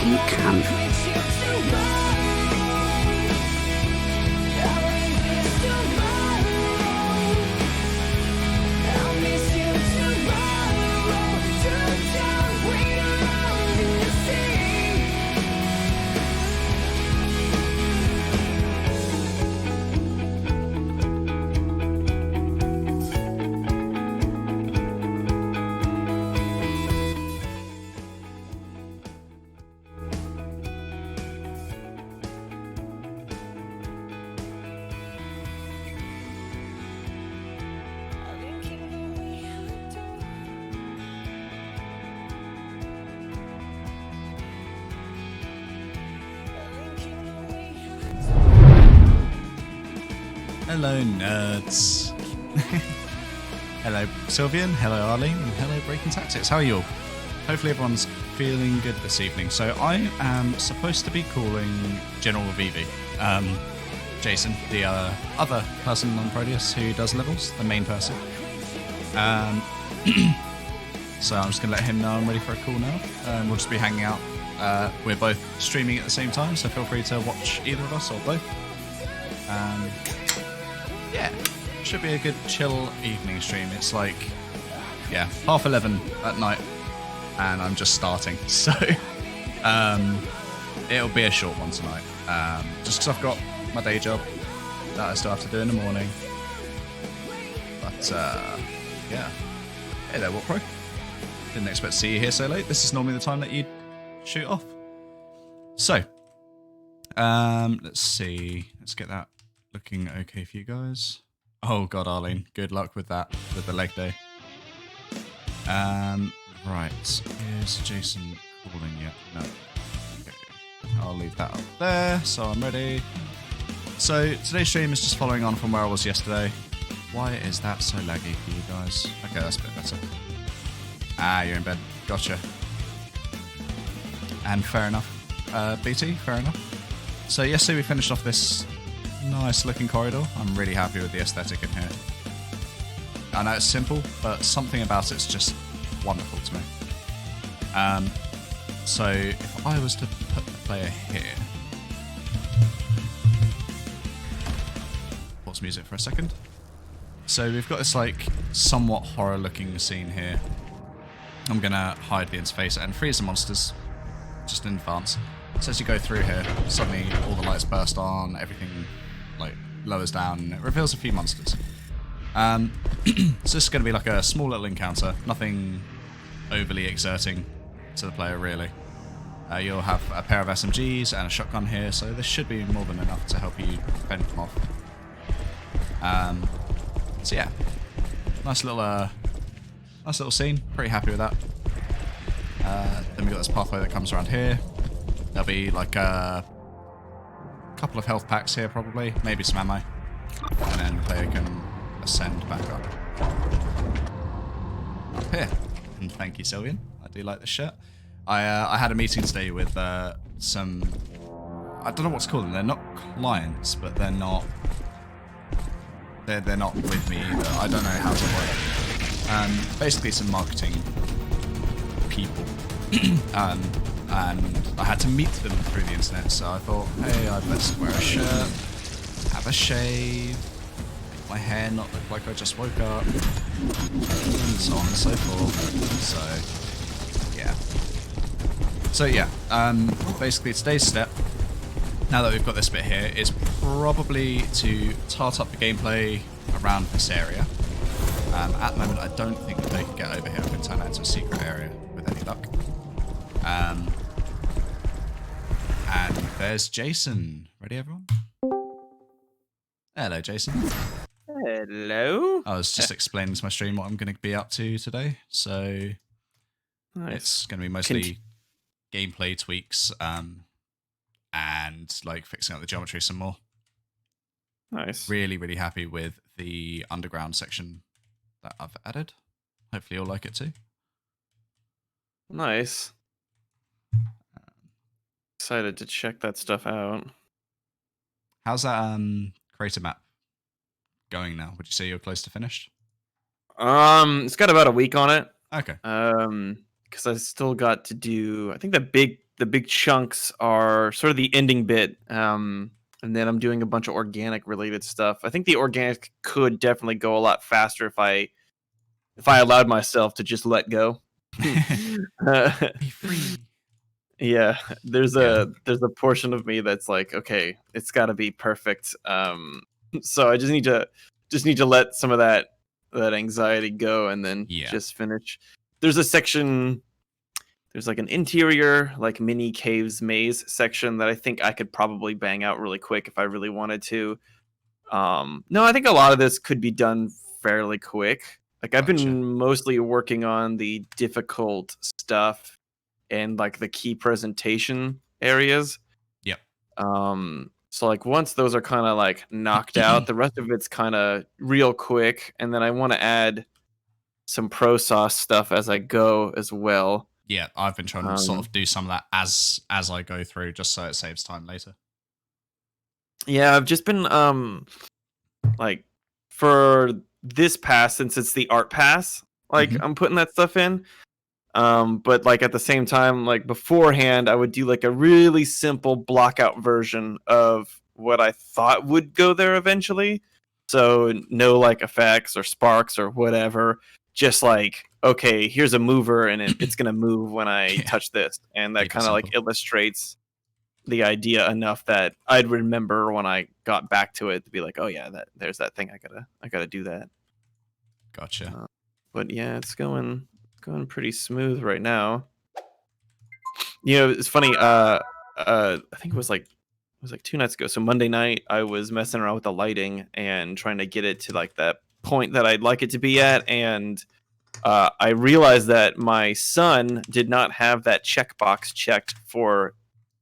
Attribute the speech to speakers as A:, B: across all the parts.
A: you can.
B: Hello, nerds. Hello, Sylvian. Hello, Arlene. And hello, Breaking Tactics. How are you all? Hopefully everyone's feeling good this evening. So I am supposed to be calling General Vivi, Jason, the other person on Prodeus who does levels, the main person. So I'm just going to let him know I'm ready for a call now. We'll just be hanging out. We're both streaming at the same time, so feel free to watch either of us or both. Yeah, should be a good chill evening stream. It's like, yeah, 11:30 at night, and I'm just starting. So, it'll be a short one tonight. Just because I've got my day job that I still have to do in the morning. But, yeah. Hey there, What Pro? Didn't expect to see you here so late. This is normally the time that you'd shoot off. So, let's see. Let's get that looking okay for you guys. Oh god, Arlene, good luck with that, with the leg day. Right, is Jason calling yet? No. Okay, I'll leave that up there, so I'm ready. So today's stream is just following on from where I was yesterday. Why is that so laggy for you guys? Okay, that's a bit better. Ah, you're in bed. Gotcha. And fair enough. BT, fair enough. So yesterday we finished off this nice looking corridor. I'm really happy with the aesthetic in here. I know it's simple, but something about it's just wonderful to me. So if I was to put the player here, pause music for a second. So we've got this like somewhat horror looking scene here. I'm gonna hide the interface and freeze the monsters just in advance. So as you go through here, suddenly all the lights burst on, everything like lowers down, and it reveals a few monsters. So this is going to be like a small little encounter, nothing overly exerting to the player really. You'll have a pair of SMGs and a shotgun here, so this should be more than enough to help you fend them off. So yeah, nice little scene. Pretty happy with that. Then we got this pathway that comes around here. There'll be like a couple of health packs here probably, maybe some ammo, and then the player can ascend back up here. And thank you, Sylvian. I do like this shirt. I had a meeting today with some, I don't know what to call them. They're not clients, but they're not with me either. I don't know how to work. Basically some marketing people. And I had to meet them through the internet, so I thought, hey, I'd best wear a shirt, have a shave, make my hair not look like I just woke up, and so on and so forth. So yeah, basically today's step, now that we've got this bit here, is probably to tart up the gameplay around this area. At the moment, I don't think that they can get over here. I'm going to turn that into a secret area with any luck. And there's Jason. Ready, everyone? Hello, Jason.
C: Hello.
B: I was just explaining to my stream what I'm going to be up to today. So
C: Nice.
B: it's going to be mostly gameplay tweaks and like fixing up the geometry some more.
C: Nice.
B: Really, really happy with the underground section that I've added. Hopefully you'll like it too.
C: Nice. Excited to check that stuff out.
B: How's that creator map going now? Would you say you're close to finished?
C: It's got about a week on it.
B: Okay.
C: Because I still got to do, I think the big big chunks are sort of the ending bit. And then I'm doing a bunch of organic related stuff. I think the organic could definitely go a lot faster if I allowed myself to just let go.
B: Be free.
C: Yeah, there's
B: Yeah.
C: a portion of me that's like, okay, it's got to be perfect. So I just need to let some of that anxiety go and then
B: Yeah.
C: just finish. There's a section. There's like an interior, like mini caves maze section that I think I could probably bang out really quick if I really wanted to. No, I think a lot of this could be done fairly quick. Like I've
B: Gotcha.
C: been mostly working on the difficult stuff and like the key presentation areas.
B: Yep.
C: So like once those are kind of like knocked out, the rest of it's kind of real quick, and then I want to add some pro sauce stuff as I go as well.
B: Yeah, I've been trying to sort
C: Um,
B: of do some of that as I go through, just so it saves time later.
C: yeah, I've just been like for this pass, since it's the art pass, like
B: Mhm.
C: I'm putting that stuff in. But like at the same time, like beforehand, I would do like a really simple block out version of what I thought would go there eventually. So no like effects or sparks or whatever. Just like, okay, here's a mover and it's gonna move when I
B: Yeah,
C: touch this. And that
B: keep it
C: kind of like
B: simple.
C: illustrates the idea enough that I'd remember when I got back to it to be like, oh yeah, there's that thing. I gotta do that.
B: Gotcha.
C: Uh, but yeah, it's going pretty smooth right now. You know, it's funny. I think it was like 2 nights ago. So Monday night, I was messing around with the lighting and trying to get it to like that point that I'd like it to be at, and I realized that my son did not have that checkbox checked for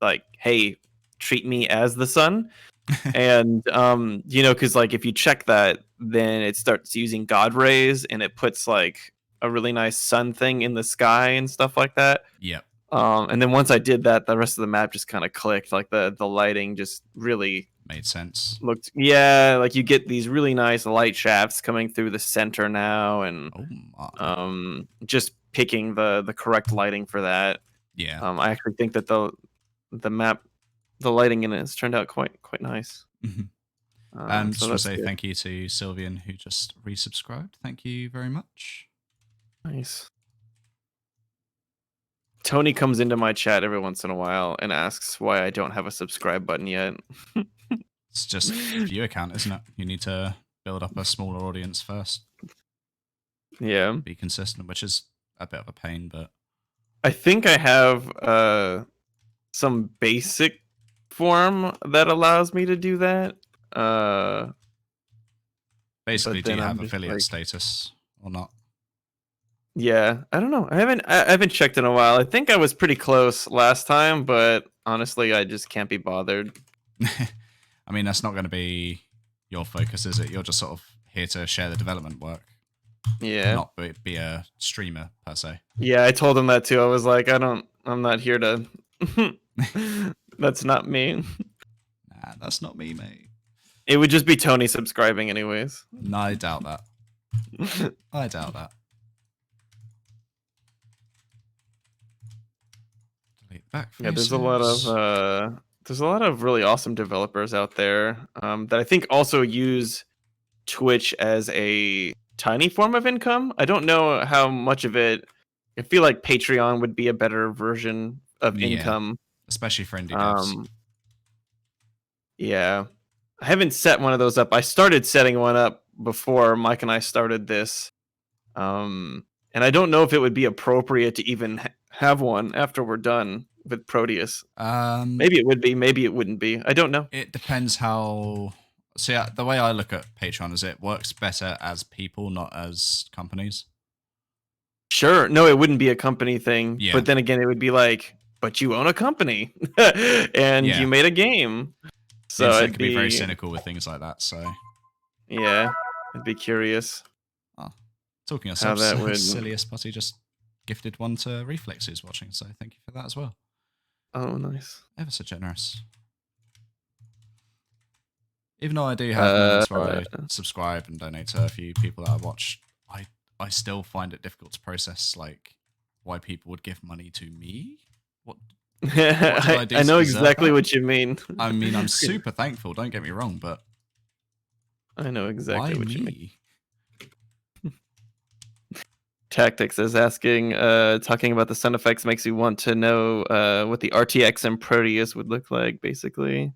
C: like, hey, treat me as the sun. And you know, because like if you check that, then it starts using God rays and it puts like a really nice sun thing in the sky and stuff like that.
B: Yep,
C: And then once I did that, the rest of the map just kind of clicked. Like the lighting just really
B: made sense.
C: looked, yeah, like you get these really nice light shafts coming through the center now, and
B: Oh my.
C: just picking the correct lighting for that.
B: Yeah.
C: I actually think that the map, the lighting in it has turned out quite nice.
B: Mhm.
C: So
B: Just want to
C: that's
B: say
C: good.
B: thank you to Sylvian who just resubscribed. Thank you very much.
C: Nice. Tony comes into my chat every once in a while and asks why I don't have a subscribe button yet.
B: It's just viewer count, isn't it? You need to build up a smaller audience first,
C: Yeah.
B: be consistent, which is a bit of a pain, but
C: I think I have some basic form that allows me to do that.
B: basically,
C: But
B: do
C: then
B: you
C: I'm
B: have
C: just
B: affiliate
C: like,
B: status or not?
C: yeah, I don't know. I haven't checked in a while. I think I was pretty close last time, but honestly, I just can't be bothered.
B: I mean, that's not going to be your focus, is it? You're just sort of here to share the development work,
C: Yeah.
B: not be a streamer per se.
C: Yeah, I told him that too. I was like, I'm not here to that's not me.
B: Nah, that's not me, mate.
C: It would just be Tony subscribing anyways.
B: No, I doubt that. I doubt that. Delete back
C: Yeah,
B: faces.
C: there's a lot of really awesome developers out there that I think also use Twitch as a tiny form of income. I don't know how much of it. I feel like Patreon would be a better version of
B: Yeah,
C: income.
B: especially for indie devs.
C: Um, yeah, I haven't set one of those up. I started setting one up before Mike and I started this, and I don't know if it would be appropriate to even have one after we're done with Proteus.
B: Um,
C: Maybe it would be, maybe it wouldn't be. I don't know.
B: it depends how. See, the way I look at Patreon is it works better as people, not as companies.
C: Sure. No, it wouldn't be a company thing.
B: Yeah,
C: But then again, it would be like, but you own a company and
B: yeah.
C: you made a game.
B: The
C: So
B: internet
C: I'd
B: can be very
C: be,
B: cynical with things like that. So,
C: yeah, I'd be curious
B: oh, talking of
C: how
B: subs,
C: that would.
B: silliest putty just gifted one to Reflex who's watching. So thank you for that as well.
C: Oh, nice.
B: Ever so generous. Even though I do have
C: Uh,
B: moments where I subscribe and donate to a few people that I watch, I still find it difficult to process like why people would give money to me. What What did I do
C: I
B: to
C: know
B: deserve
C: exactly
B: that?
C: what you mean.
B: I mean, I'm super thankful, don't get me wrong, but
C: I know exactly
B: why
C: what you mean.
B: me?
C: Tactics is asking, talking about the sound effects makes you want to know what the RTX and Proteus would look like, basically.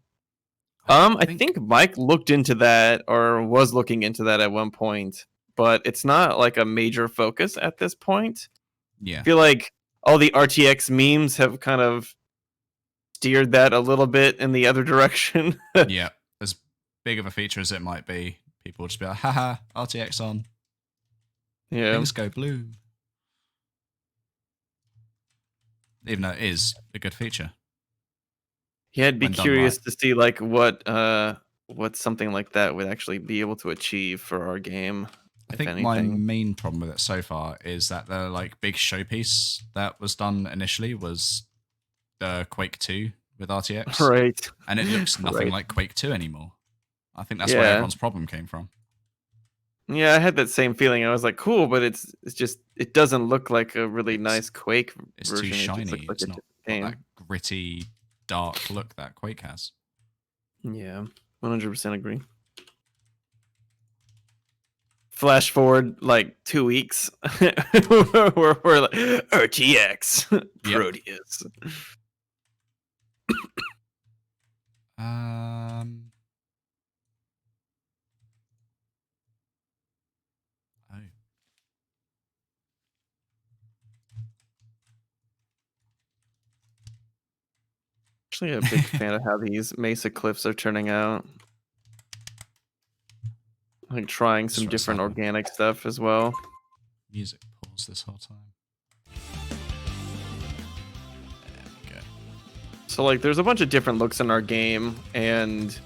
C: I think Mike looked into that or was looking into that at one point, but it's not like a major focus at this point.
B: Yeah.
C: I feel like all the RTX memes have kind of steered that a little bit in the other direction.
B: Yeah. As big of a feature as it might be, people will just be like, haha, RTX on.
C: Yeah.
B: Things go blue. Even though it is a good feature.
C: Yeah, I'd be
B: when done
C: curious
B: right.
C: to see like what something like that would actually be able to achieve for our game,
B: I
C: if
B: think my
C: anything.
B: main problem with it so far is that the like big showpiece that was done initially was Quake 2 with RTX,
C: Right.
B: and it looks nothing
C: Right.
B: like Quake 2 anymore. I think that's where
C: Yeah.
B: everyone's problem came from.
C: Yeah, I had that same feeling. I was like, cool, but it's just it doesn't look like a really nice Quake
B: It's too
C: version. It just
B: shiny.
C: looks like
B: It's
C: a
B: not
C: different
B: got that
C: game.
B: gritty, dark look that Quake has.
C: Yeah, 100% agree. Flash forward like 2 weeks, we're like RTX Proteus.
B: Oh.
C: Actually, a big fan of how these Mesa cliffs are turning out. Like trying some
B: That's what's
C: different
B: happening.
C: organic stuff as well.
B: Music pause this whole time. There we go.
C: So like there's a bunch of different looks in our game, and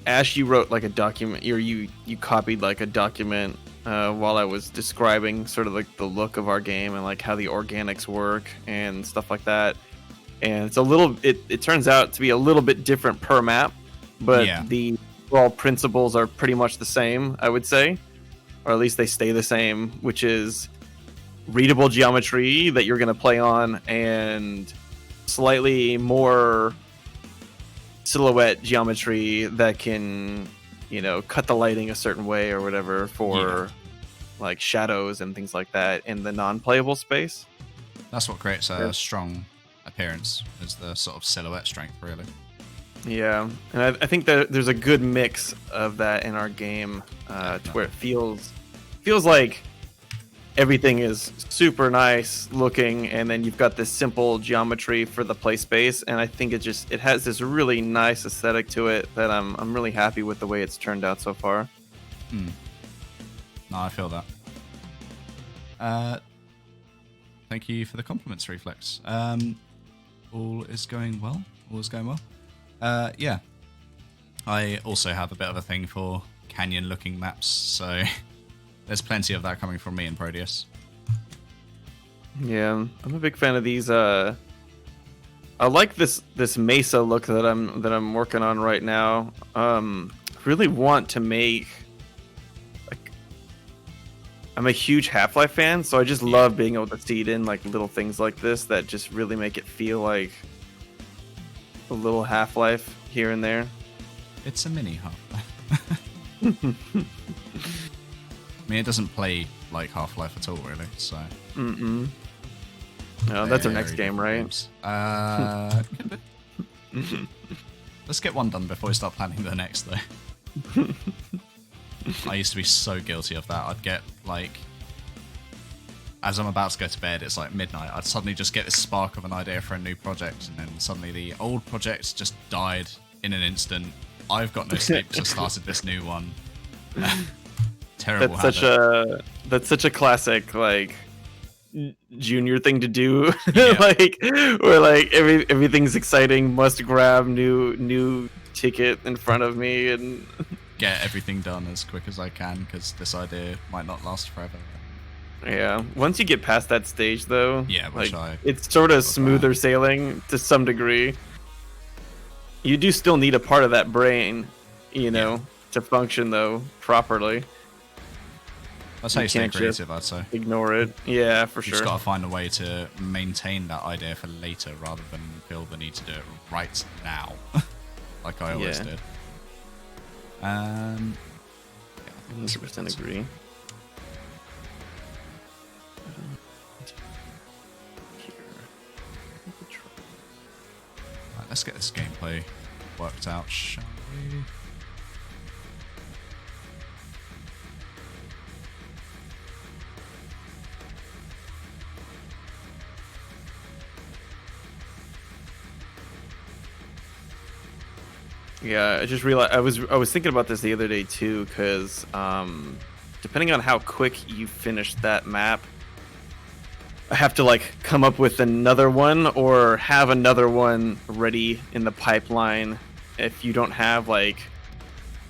C: Ash, you wrote like a document, or you copied like a document while I was describing sort of like the look of our game and like how the organics work and stuff like that. And it's a little it turns out to be a little bit different per map, but
B: Yeah.
C: the overall principles are pretty much the same, I would say, or at least they stay the same, which is readable geometry that you're going to play on and slightly more silhouette geometry that can, you know, cut the lighting a certain way or whatever for like shadows and things like that in the non-playable space.
B: That's what creates a strong appearance, is the sort of silhouette strength, really.
C: Yeah, and I think that there's a good mix of that in our game, to where it feels like everything is super nice looking, and then you've got this simple geometry for the play space, and I think it has this really nice aesthetic to it that I'm really happy with the way it's turned out so far.
B: No, I feel that. Thank you for the compliments, Reflex. All is going well. All is going well. Yeah. I also have a bit of a thing for canyon-looking maps, so there's plenty of that coming from me and Prodeus.
C: Yeah, I'm a big fan of these. I like this mesa look that I'm working on right now. Really want to make. I'm a huge Half-Life fan, so I just love being able to seed in like little things like this that just really make it feel like a little Half-Life here and there.
B: It's a mini Half-Life. I mean, it doesn't play like Half-Life at all, really, so...
C: No, that's our next game, right?
B: Let's get one done before we start planning the next, though. I used to be so guilty of that. I'd get, like... As I'm about to go to bed, it's like midnight, I'd suddenly just get this spark of an idea for a new project, and then suddenly the old project just died in an instant. I've got no sleep because I started this new one. Terrible habit.
C: That's such a classic, like, junior thing to do.
B: Yeah.
C: Like, where like everything's exciting, must grab new ticket in front of me and
B: get everything done as quick as I can because this idea might not last forever.
C: Yeah, once you get past that stage, though,
B: yeah,
C: like, it's sort of smoother sailing to some degree. You do still need a part of that brain, you know, to function though properly.
B: That's how you stay creative, I'd say.
C: Ignore it. Yeah, for
B: You
C: sure.
B: just got to find a way to maintain that idea for later rather than feel the need to do it right now, like I always did. Yeah,
C: 100% agree.
B: Right, let's get this gameplay worked out, shall we?
C: Yeah, I just realized I was thinking about this the other day too, because depending on how quick you finish that map, I have to like come up with another one or have another one ready in the pipeline if you don't have like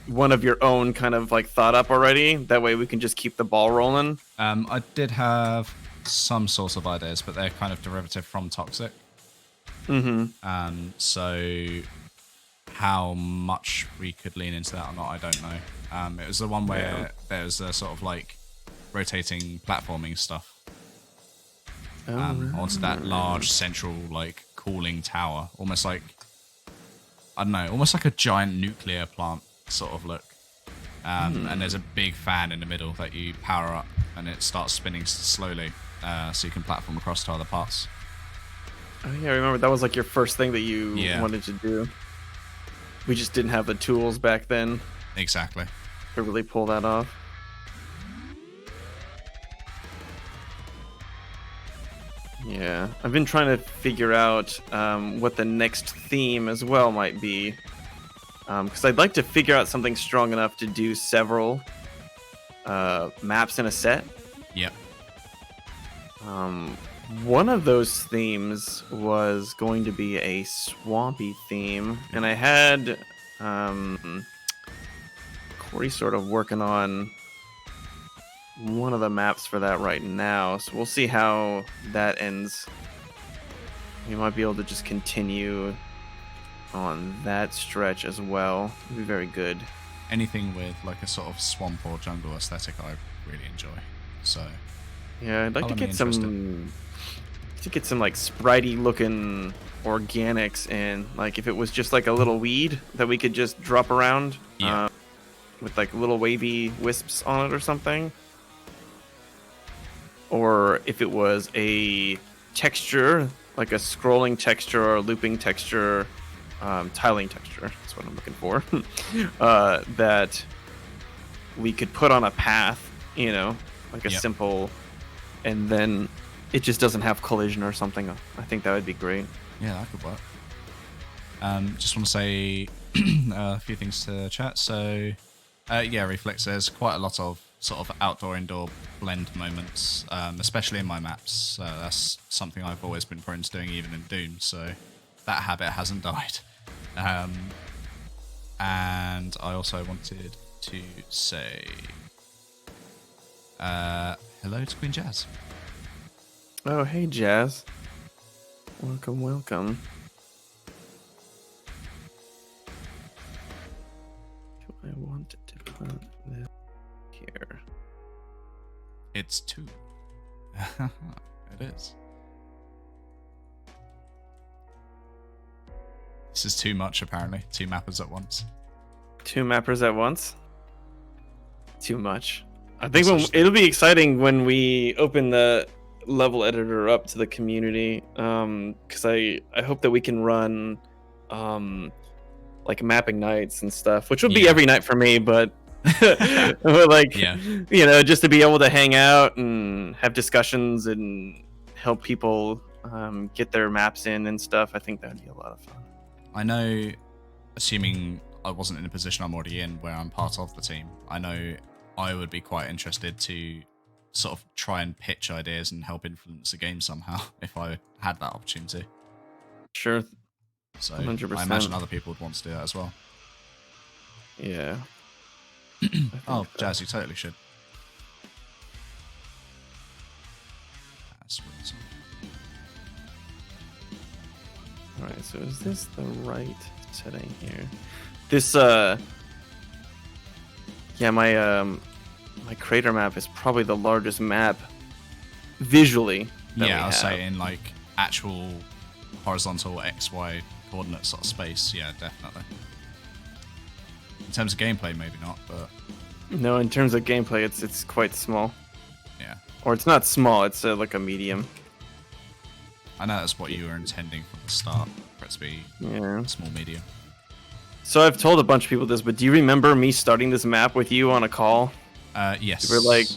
C: one of your own kind of like thought up already. That way we can just keep the ball rolling.
B: I did have some sorts of ideas, but they're kind of derivative from Toxic. So how much we could lean into that or not, I don't know. It was the one where there's a sort of like rotating platforming stuff onto that large central like cooling tower, almost like, I don't know, almost like a giant nuclear plant sort of look. And there's a big fan in the middle that you power up, and it starts spinning slowly, so you can platform across to other parts.
C: Oh yeah, I remember that was like your first thing that you wanted to do. We just didn't have the tools back then.
B: Exactly.
C: To really pull that off. Yeah, I've been trying to figure out what the next theme as well might be. Because I'd like to figure out something strong enough to do several maps in a set.
B: Yep.
C: One of those themes was going to be a swampy theme, and I had Corey sort of working on one of the maps for that right now, so we'll see how that ends. We might be able to just continue on that stretch as well. It'd be very good.
B: Anything with like a sort of swamp or jungle aesthetic I really enjoy, so
C: yeah, I'd like to get some like spritey looking organics in, like if it was just like a little weed that we could just drop around with like little wavy wisps on it or something, or if it was a texture like a scrolling texture or a looping texture, tiling texture, that's what I'm looking for, that we could put on a path, you know, like a simple, and then it just doesn't have collision or something. I think that would be great.
B: Yeah, that could work. Just want to say a few things to chat. So, yeah, Reflex, there's quite a lot of sort of outdoor-indoor blend moments, especially in my maps. That's something I've always been prone to doing, even in Doom, so that habit hasn't died. And I also wanted to say hello to Queen Jazz.
C: Oh, hey, Jazz. Welcome, welcome. Do I want to put this here?
B: It's 2. It is. This is too much, apparently. 2 mappers at once.
C: 2 mappers at once? Too much. I think it'll be exciting when we open the level editor up to the community, because I hope that we can run like mapping nights and stuff, which will be every night for me, but like, you know, just to be able to hang out and have discussions and help people get their maps in and stuff, I think that'd be a lot of fun.
B: I know, assuming I wasn't in a position I'm already in where I'm part of the team, I know I would be quite interested to sort of try and pitch ideas and help influence the game somehow if I had that opportunity.
C: Sure.
B: So
C: 100%.
B: I imagine other people would want to do that as well.
C: Yeah.
B: Oh, Jazz, you totally should.
C: Alright, so is this the right setting here? This, yeah, my my crater map is probably the largest map visually.
B: Yeah, I'll say in like actual horizontal XY coordinate sort of space. Yeah, definitely. In terms of gameplay, maybe not, but
C: No, in terms of gameplay, it's quite small.
B: yeah.
C: Or it's not small. It's like a medium.
B: I know that's what you were intending from the start, for it to be small medium.
C: So I've told a bunch of people this, but do you remember me starting this map with you on a call?
B: Yes.
C: You were like...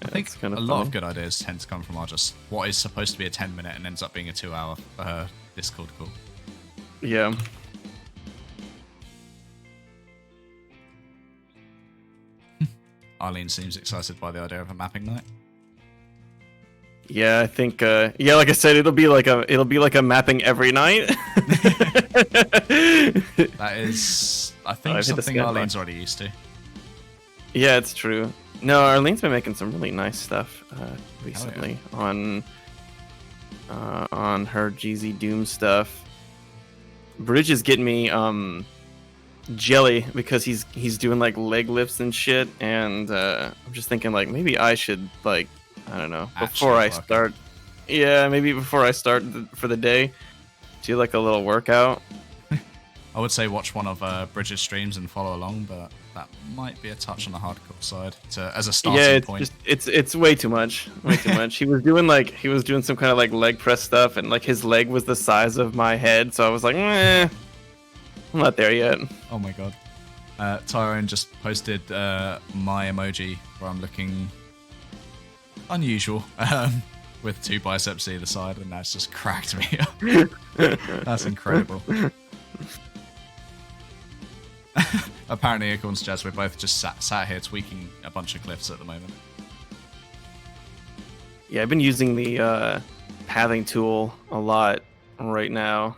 B: I think a lot of good ideas tend to come from just what is supposed to be a 10-minute and ends up being a 2-hour Discord call.
C: Yeah.
B: Arlene seems excited by the idea of a mapping night.
C: Yeah, I think yeah, like I said, it'll be like a mapping every night.
B: That is, I think, something Arlene's already used to.
C: Yeah, it's true. No, Arlene's been making some really nice stuff recently on her GZ Doom stuff. Bridge is getting me jelly because he's doing like leg lifts and shit, and I'm just thinking like maybe I should like, I don't know, before I start. Yeah, maybe before I start for the day, do like a little workout.
B: I would say watch one of Bridget's streams and follow along, but that might be a touch on the hardcore side as a starting point.
C: It's way too much. Way too much. He was doing some kind of like leg press stuff, and like his leg was the size of my head, so I was like, I'm not there yet.
B: Oh my god. Tyrone just posted my emoji where I'm looking unusual with 2 biceps either side, and that's just cracked me up. That's incredible. Apparently, according to Jazz, we're both just sat here tweaking a bunch of glyphs at the moment.
C: Yeah, I've been using the pathing tool a lot right now.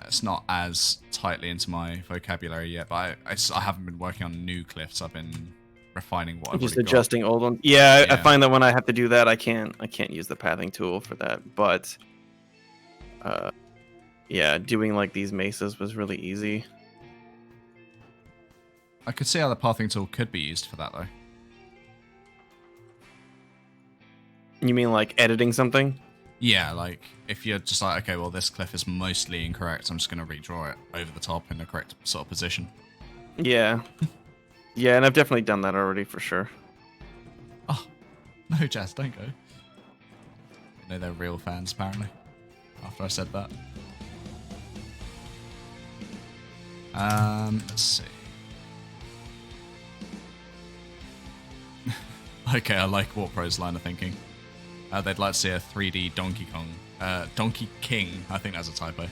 B: It's not as tightly into my vocabulary yet, but I haven't been working on new glyphs. I've been refining what I've
C: just
B: already
C: adjusting
B: got.
C: old ones. Yeah, I find that when I have to do that, I can't use the pathing tool for that. But yeah, doing like these mesas was really easy.
B: I could see how the pathing tool could be used for that, though.
C: You mean like editing something?
B: Yeah, like if you're just like, okay, well, this glyph is mostly incorrect, I'm just going to redraw it over the top in the correct sort of position.
C: Yeah. Yeah, and I've definitely done that already for sure.
B: Oh, no, Jazz, don't go. No, they're real fans, apparently, after I said that. Let's see. Okay, I like Warpro's line of thinking. They'd like to see a 3D Donkey King, I think that's a typo,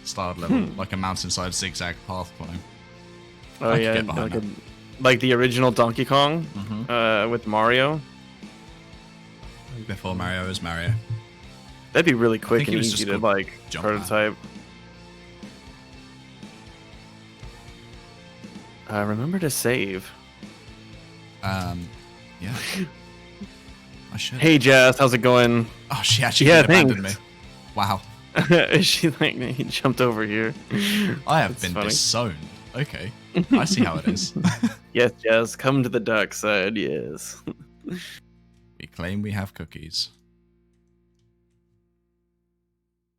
B: styled level, like a mountainside zigzag path climb.
C: Oh yeah, like the original Donkey Kong with Mario.
B: Before Mario is Mario.
C: That'd be really quick and easy to like prototype. Remember to save.
B: Yeah. I should.
C: Hey Jazz, how's it going?
B: Oh, she actually abandoned me. Wow.
C: She like he jumped over here.
B: I have been disowned. Okay. I see how it is.
C: Yes, Jazz, come to the dark side, yes.
B: We claim we have cookies.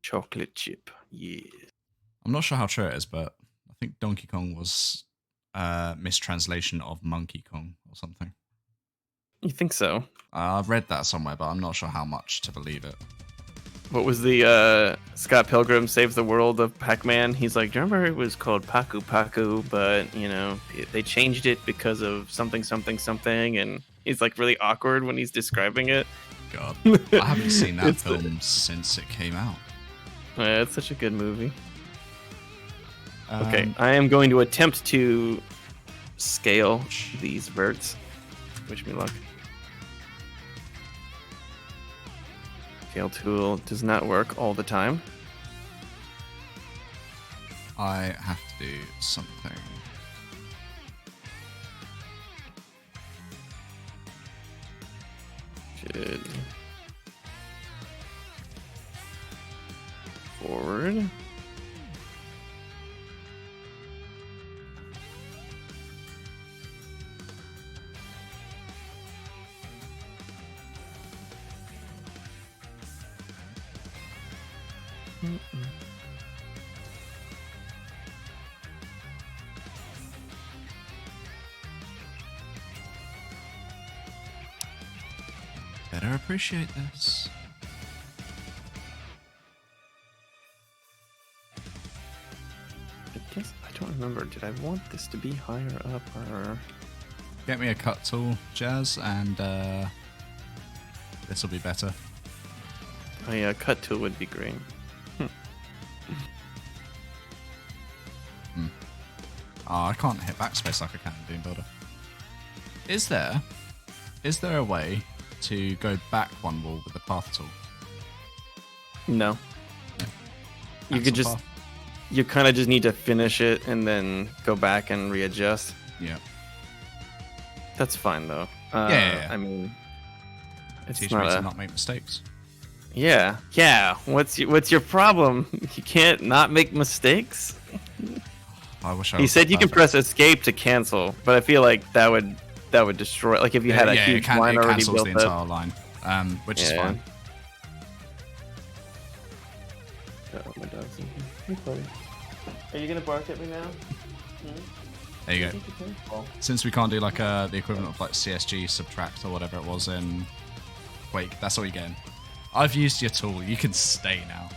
C: Chocolate chip, yeah.
B: I'm not sure how true it is, but I think Donkey Kong was a mistranslation of Monkey Kong or something.
C: You think so?
B: I've read that somewhere, but I'm not sure how much to believe it.
C: What was the Scott Pilgrim Saves the World of Pac-Man? He's like, do you remember it was called Paku Paku, but, you know, they changed it because of something, something, something, and he's like really awkward when he's describing it.
B: God, I haven't seen that film since it came out.
C: Yeah, it's such a good movie. Okay, I am going to attempt to scale these verts. Wish me luck. Scale tool does not work all the time.
B: I have to do something.
C: Should forward.
B: better appreciate this.
C: I guess I don't remember. Did I want this to be higher up or?
B: Get me a cut tool, Jazz, and this will be better.
C: Oh yeah, cut tool would be great.
B: Oh, I can't hit backspace like I can in Doom Builder. Is there a way to go back one wall with the path tool?
C: No.
B: No.
C: You
B: Axle
C: could just,
B: path?
C: you kind of just need to finish it and then go back and readjust.
B: Yeah.
C: That's fine though.
B: Yeah.
C: I mean, it's
B: Teach me
C: not
B: to not make mistakes.
C: Yeah. What's your problem? You can't not make mistakes.
B: I wish I
C: He
B: was
C: said
B: that
C: you can
B: perfect.
C: press escape to cancel, but I feel like that would destroy. Like if you had a
B: yeah,
C: huge
B: it
C: line already
B: cancels
C: built
B: the
C: up.
B: entire line, which is
C: Yeah.
B: fine.
C: Oh, my dog's in here. Hey, buddy. Are you gonna bark at me now?
B: There you go. Since we can't do like the equivalent of like CSG subtract or whatever it was in Quake, that's all you're getting. I've used your tool. You can stay now.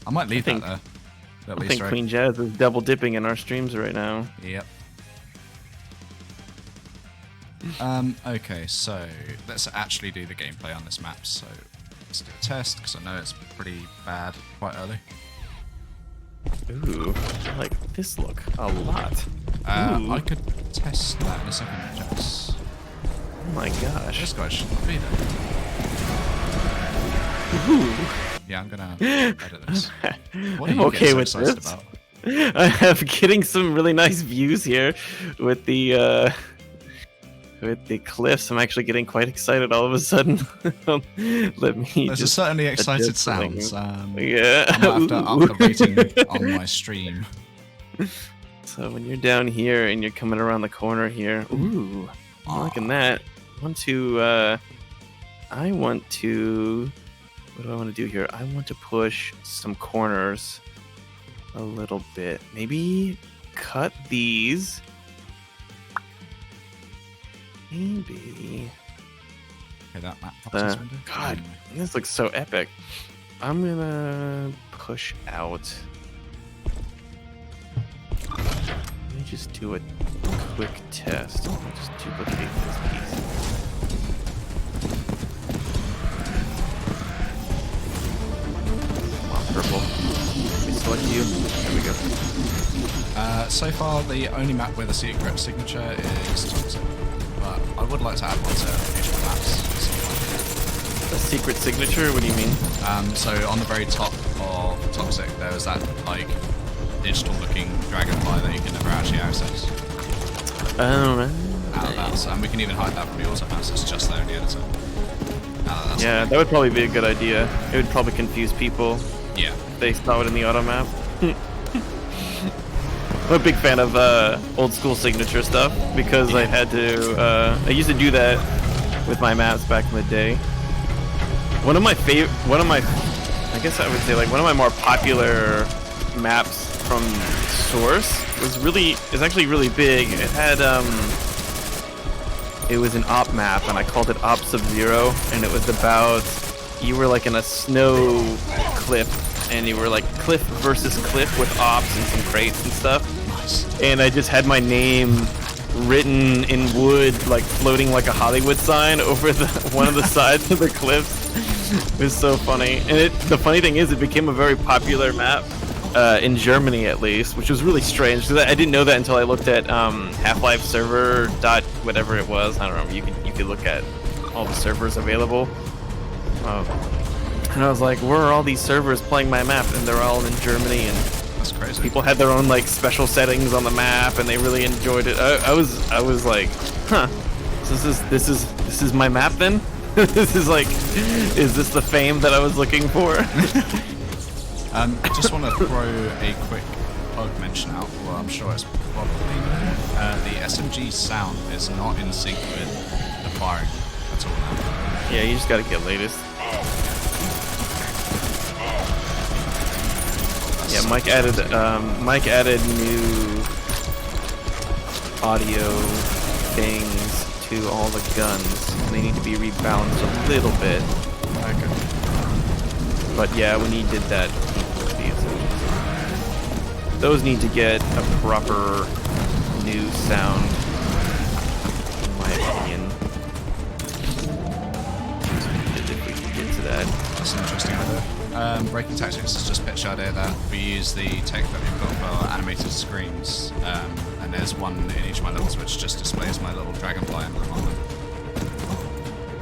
B: I might leave that there. At
C: I
B: least,
C: think
B: right?
C: Queen Jazz is double dipping in our streams right now.
B: Yep. Okay, so let's actually do the gameplay on this map. So let's do a test because I know it's pretty bad quite early.
C: Ooh, I like this look a lot. Ooh.
B: I could test that in a second, Jess.
C: Oh my gosh.
B: This guy shouldn't be there.
C: Ooh.
B: Yeah, I'm gonna edit this. What are
C: I'm
B: you
C: okay
B: getting
C: with
B: so excited
C: this.
B: about?
C: I'm getting some really nice views here with the cliffs. I'm actually getting quite excited all of a sudden. Let me
B: Those are
C: just
B: certainly excited
C: adjust something.
B: sounds.
C: Yeah.
B: I'm gonna have to up the rating on my stream.
C: So when you're down here and you're coming around the corner here, ooh, I'm liking that. I want to. What do I want to do here? I want to push some corners a little bit. Maybe cut these. Maybe.
B: Okay, that map properties window.
C: God, this looks so epic. I'm gonna push out. Let me just do a quick test. I'll just duplicate this piece. Come on, purple. Let me select you. There we go.
B: So far, the only map with a secret signature is Toxic, but I would like to add one to future maps.
C: A secret signature? What do you mean?
B: So on the very top of Toxic, there was that like digital-looking dragonfly that you can never actually access.
C: Oh, right.
B: Out of that, and we can even hide that from the auto maps. It's just there in the editor.
C: Yeah, that would probably be a good idea. It would probably confuse people
B: Yeah.
C: if they saw it in the auto map. I'm a big fan of old school signature stuff because I had to. I used to do that with my maps back in the day. One of my, I guess I would say like one of my more popular maps from Source is actually really big. It had it was an op map and I called it Op Sub-Zero, and it was about you were like in a snow cliff and you were like cliff versus cliff with ops and some crates and stuff.
B: Nice.
C: And I just had my name written in wood, like floating like a Hollywood sign over one of the sides of the cliffs. It was so funny. And the funny thing is, it became a very popular map in Germany, at least, which was really strange because I didn't know that until I looked at Half-Life server dot whatever it was. I don't know. You could look at all the servers available. And I was like, where are all these servers playing my map? And they're all in Germany, and
B: That's crazy.
C: people had their own like special settings on the map, and they really enjoyed it. I was like, huh, so this is my map then? This is like, is this the fame that I was looking for?
B: Just want to throw a quick plug mention out. Well, I'm sure it's probably the SMG sound is not in sync with the firing at all now.
C: Yeah, you just gotta get latest. Yeah, Mike added new audio bangs to all the guns. They need to be rebalanced a little bit.
B: Okay.
C: But yeah, when he did that, those need to get a proper new sound, in my opinion. If we can get to that.
B: That's an interesting idea. Breaking Tactics is just pitch idea that we use the tech that we've got for our animated screens, and there's one in each of my levels which just displays my little Dragonfly emblem on them.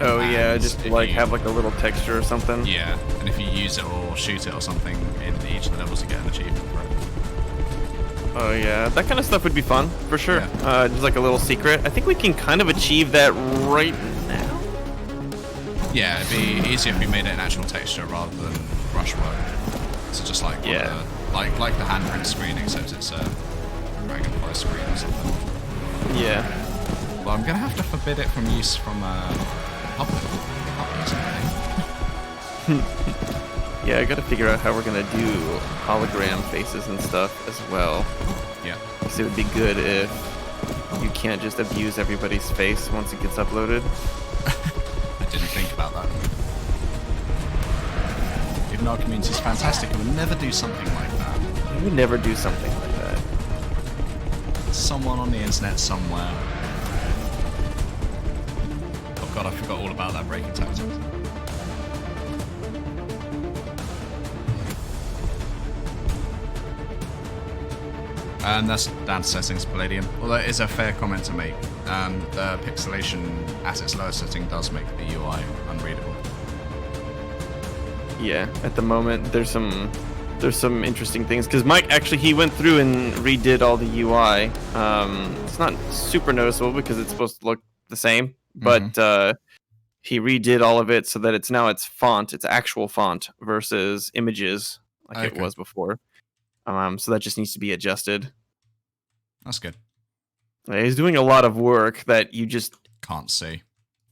C: Oh
B: And
C: yeah, just
B: if
C: like
B: you-
C: have like a little texture or something.
B: Yeah, and if you use it or shoot it or something in each of the levels, you get an achievement for it.
C: Oh yeah, that kind of stuff would be fun for sure.
B: Yeah.
C: Just like a little secret. I think we can kind of achieve that right now.
B: Yeah, it'd be easier if we made it an actual texture rather than brushwork. So just like one of the, like the handprint screen, except it's a Dragonfly screen or something.
C: Yeah.
B: Well, I'm gonna have to forbid it from use from public.
C: Yeah, I gotta figure out how we're gonna do hologram faces and stuff as well.
B: Yeah.
C: Because it would be good if you can't just abuse everybody's face once it gets uploaded.
B: I didn't think about that. Even though our community is fantastic, it would never do something like that.
C: We would never do something like that.
B: Someone on the internet somewhere. Oh god, I forgot all about that breaking tactics. And that's down to settings, Palladium. Although it is a fair comment to make. The pixelation at its lowest setting does make the UI unreadable.
C: Yeah, at the moment there's some interesting things because Mike actually he went through and redid all the UI. It's not super noticeable because it's supposed to look the same, but he redid all of it so that it's now its font, its actual font versus images like it was before. So that just needs to be adjusted.
B: That's good.
C: He's doing a lot of work that you just
B: Can't see.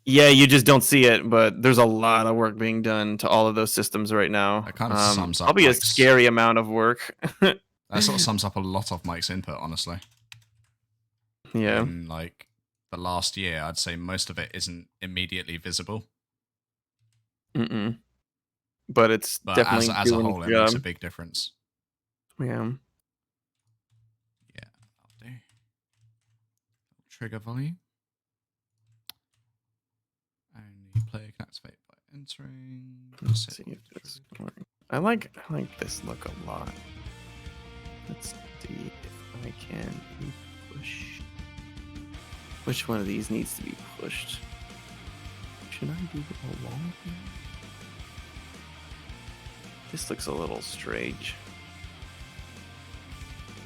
C: Yeah, you just don't see it, but there's a lot of work being done to all of those systems right now.
B: That kind of sums up
C: probably a
B: Mike's-
C: scary amount of work.
B: That sort of sums up a lot of Mike's input, honestly.
C: Yeah.
B: In like the last year, I'd say most of it isn't immediately visible.
C: But it's
B: But
C: definitely
B: as a
C: doing
B: whole,
C: its
B: it makes a
C: job.
B: big difference.
C: Yeah.
B: Yeah, that'll do. Trigger volume. Only player can activate by entering.
C: Let's see if it's going. I like this look a lot. Let's see if I can push. Which one of these needs to be pushed? Should I do a wall here? This looks a little strange.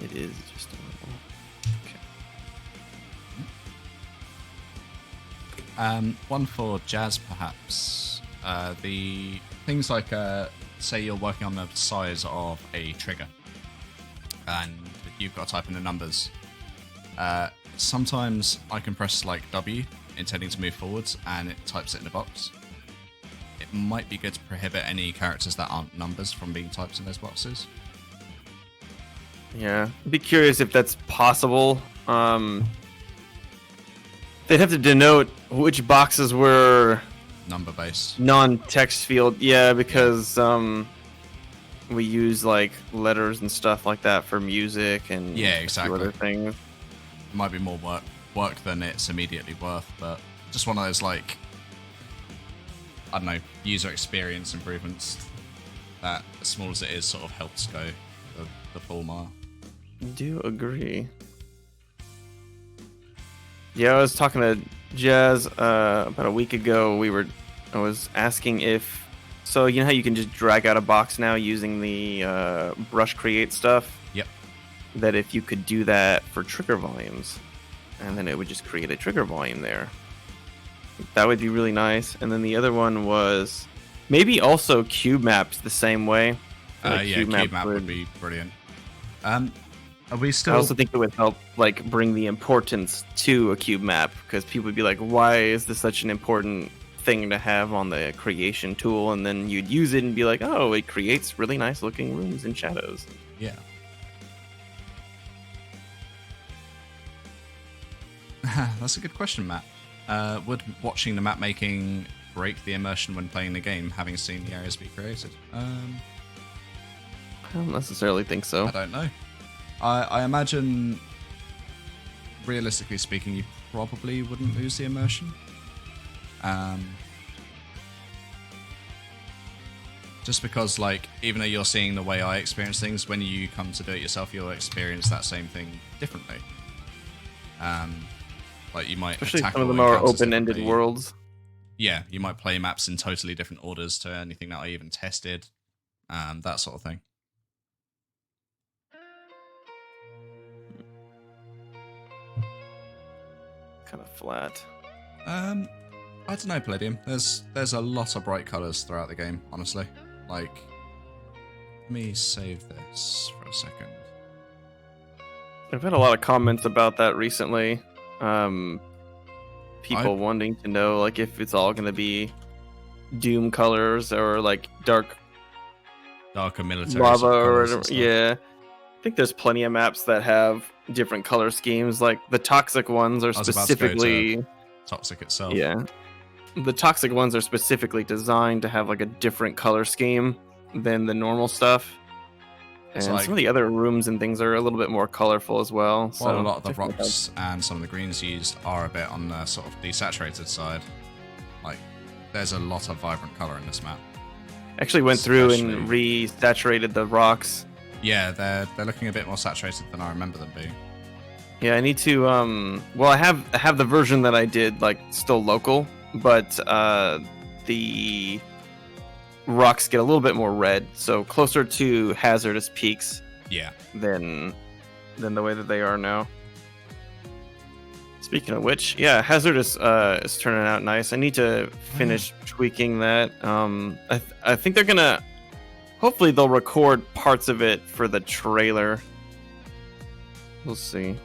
C: It is just a little. Okay.
B: One for Jazz, perhaps. The things like, say you're working on the size of a trigger, and you've got to type in the numbers. Sometimes I can press like W, intending to move forwards, and it types it in a box. It might be good to prohibit any characters that aren't numbers from being typed in those boxes.
C: Yeah, I'd be curious if that's possible. They'd have to denote which boxes were
B: Number based.
C: non-text field. Yeah, because we use like letters and stuff like that for music and
B: Yeah,
C: a few
B: exactly.
C: other things.
B: Might be more work than it's immediately worth, but just one of those, like, I don't know, user experience improvements that, as small as it is, sort of helps go the full mile.
C: Do agree. Yeah, I was talking to Jazz about a week ago. I was asking if, so you know how you can just drag out a box now using the brush create stuff?
B: Yep.
C: That if you could do that for trigger volumes, and then it would just create a trigger volume there. That would be really nice. And then the other one was maybe also cube maps the same way.
B: Yeah, cube map would be brilliant. Are we still?
C: I also think it would help like bring the importance to a cube map because people would be like, why is this such an important thing to have on the creation tool? And then you'd use it and be like, oh, it creates really nice looking rooms and shadows.
B: Yeah. That's a good question, Matt. Would watching the map making break the immersion when playing the game, having seen the areas be created?
C: I don't necessarily think so.
B: I don't know. I imagine, realistically speaking, you probably wouldn't lose the immersion. Just because, like, even though you're seeing the way I experience things, when you come to do it yourself, you'll experience that same thing differently. Like, you might
C: Especially
B: tackle
C: some of them are
B: encounters
C: open-ended
B: differently.
C: worlds.
B: Yeah, you might play maps in totally different orders to anything that I even tested. That sort of thing.
C: Kind of flat.
B: I don't know, Palladium. There's a lot of bright colours throughout the game, honestly. Like, let me save this for a second.
C: I've had a lot of comments about that recently. People wanting to know, like, if it's all going to be Doom colors or like darker
B: military
C: lava
B: sort of
C: or
B: colours
C: whatever.
B: and stuff.
C: Yeah, I think there's plenty of maps that have different color schemes. Like the toxic ones are
B: I was about to go to
C: specifically
B: Toxic itself.
C: yeah. The toxic ones are specifically designed to have like a different color scheme than the normal stuff. And
B: It's like-
C: some of the other rooms and things are a little bit more colorful as well. So
B: While a lot of the
C: definitely
B: rocks and some of the greens used are a bit on the sort of desaturated side. Like, there's a lot of vibrant colour in this map.
C: actually went through and
B: Especially-
C: re-saturated the rocks.
B: Yeah, they're looking a bit more saturated than I remember them being.
C: Yeah, I need to well I have the version that I did like still local, but the rocks get a little bit more red, so closer to hazardous peaks
B: Yeah.
C: than the way that they are now. Speaking of which, yeah, hazardous is turning out nice. I need to finish tweaking that. I think they're gonna hopefully they'll record parts of it for the trailer. We'll see.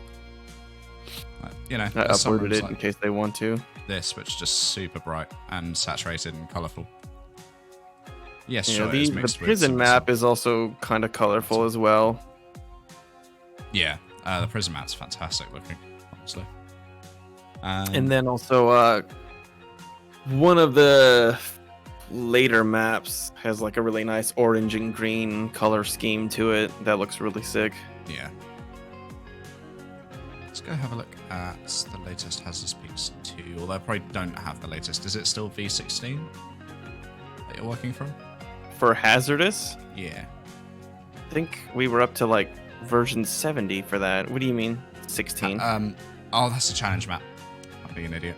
B: You know,
C: I
B: there's some
C: uploaded
B: rooms
C: it in
B: like
C: case they want to.
B: this, which is just super bright and saturated and colourful. Yes,
C: Yeah,
B: sure, it
C: the
B: is mixed with
C: prison
B: some-
C: map is also kind of colorful as well.
B: Yeah, the prison map's fantastic looking, honestly.
C: And then also, one of the later maps has like a really nice orange and green color scheme to it that looks really sick.
B: Yeah. Let's go have a look at the latest Hazardous Peaks 2, although I probably don't have the latest. Is it still V16 that you're working from?
C: For hazardous,
B: Yeah.
C: I think we were up to like version 70 for that. What do you mean 16?
B: Oh, that's a challenge map. I'm being an idiot.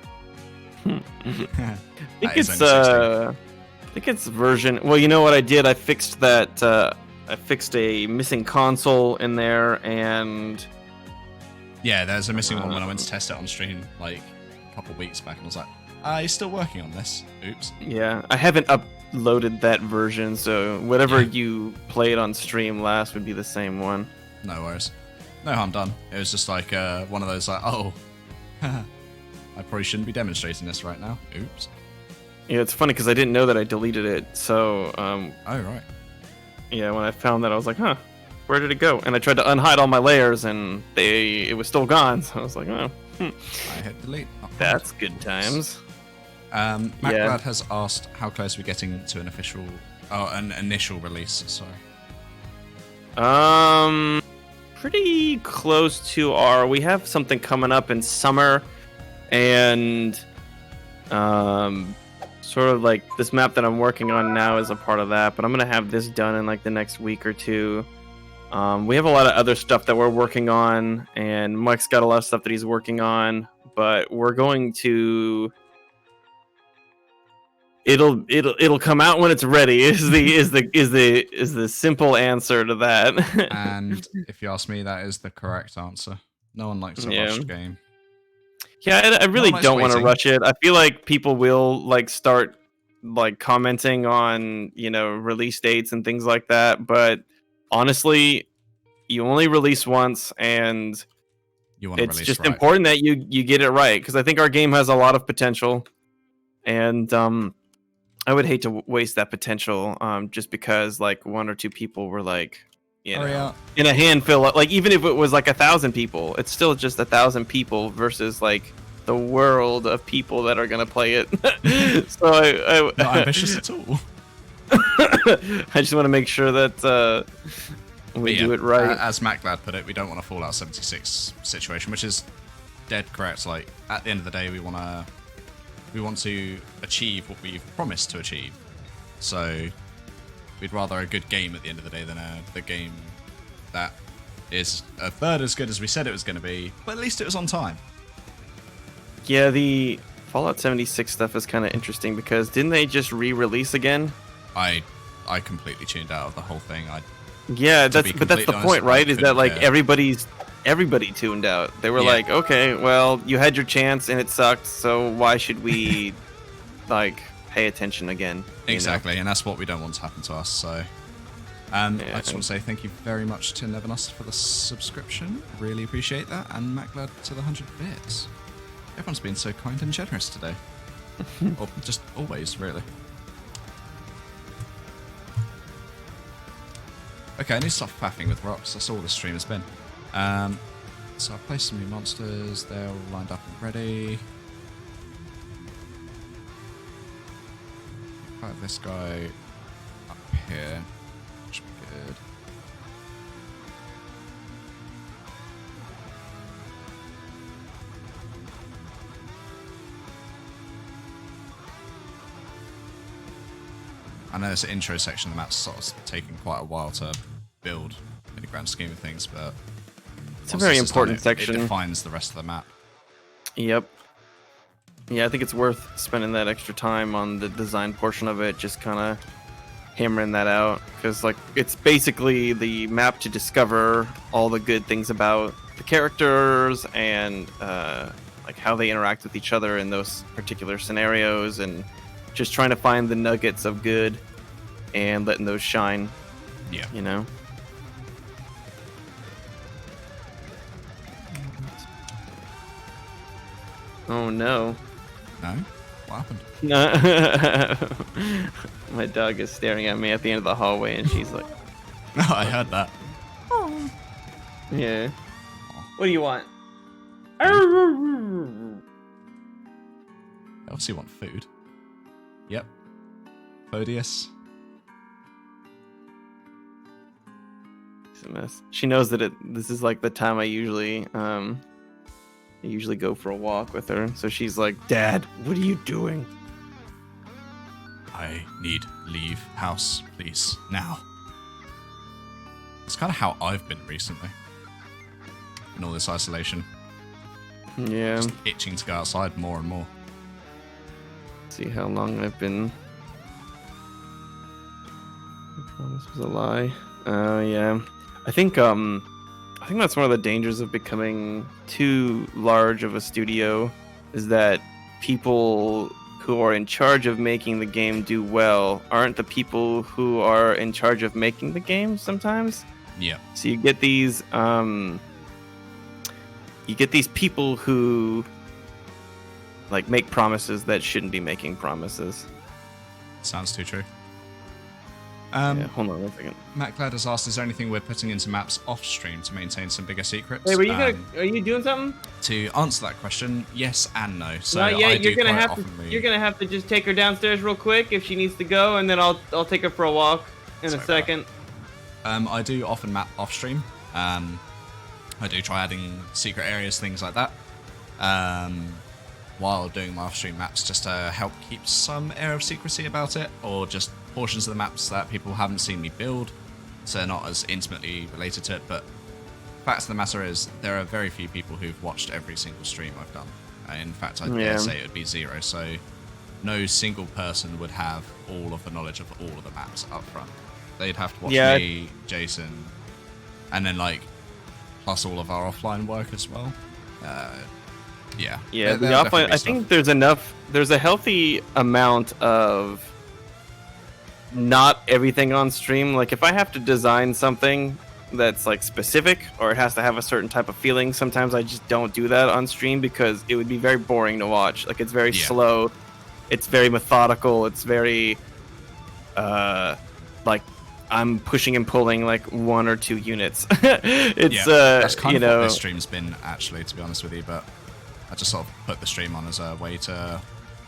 C: I think
B: That is
C: it's
B: only 16.
C: I think it's version. Well, you know what I did? I fixed that. I fixed a missing console in there, and
B: Yeah, there's a missing one when I went to test it on stream like a couple weeks back, and I was like, you're still working on this. Oops.
C: yeah, I haven't uploaded that version, so whatever you played on stream last would be the same one.
B: No worries. No harm done. It was just like one of those like, oh, I probably shouldn't be demonstrating this right now. Oops.
C: Yeah, it's funny because I didn't know that I deleted it. So,
B: Oh, right.
C: yeah, when I found that, I was like, huh, where did it go? And I tried to unhide all my layers, and it was still gone. So I was like, oh,
B: I hit delete. not hide.
C: that's good times.
B: MacLad has asked how close we're getting to an initial release. Sorry.
C: Pretty close to we have something coming up in summer, and sort of like this map that I'm working on now is a part of that, but I'm gonna have this done in like the next week or two. We have a lot of other stuff that we're working on, and Mike's got a lot of stuff that he's working on, but we're going to it'll come out when it's ready is the simple answer to that.
B: And if you ask me, that is the correct answer. No one likes a rushed game.
C: Yeah, I really
B: No one likes
C: don't want to
B: waiting.
C: rush it. I feel like people will like start like commenting on, release dates and things like that, but honestly, you only release once, and
B: You want to
C: it's
B: release
C: just
B: right.
C: important that you get it right, because I think our game has a lot of potential, and I would hate to waste that potential just because like one or two people were like,
B: Hurry up.
C: in a handful, like even if it was like 1,000 people, it's still just 1,000 people versus like the world of people that are gonna play it. So
B: Not ambitious at all.
C: I just want to make sure that we do it right.
B: As MacLad put it, we don't want a Fallout 76 situation, which is dead correct. Like, at the end of the day, we want to achieve what we've promised to achieve. So we'd rather a good game at the end of the day than the game that is a third as good as we said it was going to be, but at least it was on time.
C: Yeah, the Fallout 76 stuff is kind of interesting because didn't they just re-release again?
B: I completely tuned out of the whole thing.
C: Yeah, that's the point, right? Is that like
B: care.
C: everybody tuned out. They were
B: Yeah.
C: like, okay, well, you had your chance and it sucked, so why should we like pay attention again? You
B: Exactly, and that's what we don't want to happen to us. So, I just want to say thank you very much to Nevernost for the subscription. Really appreciate that, and MacLad to the 100 bits. Everyone's been so kind and generous today, or just always, really. Okay, I need to stop faffing with rocks. That's all this stream has been. So I've placed some new monsters. They're all lined up and ready. I have this guy up here. Should be good. I know this intro section of the map's sort of taking quite a while to build in the grand scheme of things, but
C: It's a very important section.
B: It defines the rest of the map.
C: Yep. Yeah, I think it's worth spending that extra time on the design portion of it, just kind of hammering that out, because like it's basically the map to discover all the good things about the characters and like how they interact with each other in those particular scenarios, and just trying to find the nuggets of good and letting those shine.
B: Yeah.
C: You know? Oh no.
B: No? What happened?
C: My dog is staring at me at the end of the hallway and she's like,
B: No, I heard that.
C: yeah. What do you want?
B: They obviously want food. Yep. Prodeus.
C: It's a mess. She knows that this is like the time I usually go for a walk with her. So she's like, Dad, what are you doing?
B: I need leave house, please, now. It's kind of how I've been recently. In all this isolation.
C: Yeah.
B: Just itching to go outside more and more.
C: See how long I've been. I promise was a lie. Oh yeah. I think that's one of the dangers of becoming too large of a studio, is that people who are in charge of making the game do well aren't the people who are in charge of making the game sometimes.
B: Yeah.
C: So you get these people who like make promises that shouldn't be making promises.
B: Sounds too true.
C: Yeah, hold on 1 second.
B: MacLad has asked, is there anything we're putting into maps off stream to maintain some bigger secrets?
C: Hey, are you doing something?
B: To answer that question, yes and no. So
C: Not yet.
B: I
C: You're
B: do
C: gonna
B: quite
C: have
B: often
C: you're gonna have to just take her downstairs real quick if she needs to go, and then I'll take her for a walk in a second.
B: I do often map off stream. I do try adding secret areas, things like that, while doing my off stream maps, just to help keep some air of secrecy about it, or just portions of the maps that people haven't seen me build, so they're not as intimately related to it. But fact of the matter is, there are very few people who've watched every single stream I've done. In fact, I dare say it would be zero. So no single person would have all of the knowledge of all of the maps up front. They'd have to watch me, Jason, and then like plus all of our offline work as well. Yeah.
C: Yeah, the offline. I think there's a healthy amount of not everything on stream. Like if I have to design something that's like specific, or it has to have a certain type of feeling, sometimes I just don't do that on stream because it would be very boring to watch. Like it's very slow, it's very methodical, it's very like I'm pushing and pulling like 1 or 2 units. It's
B: that's kind of
C: you know,
B: what this stream's been, actually, to be honest with you. But I just sort of put the stream on as a way to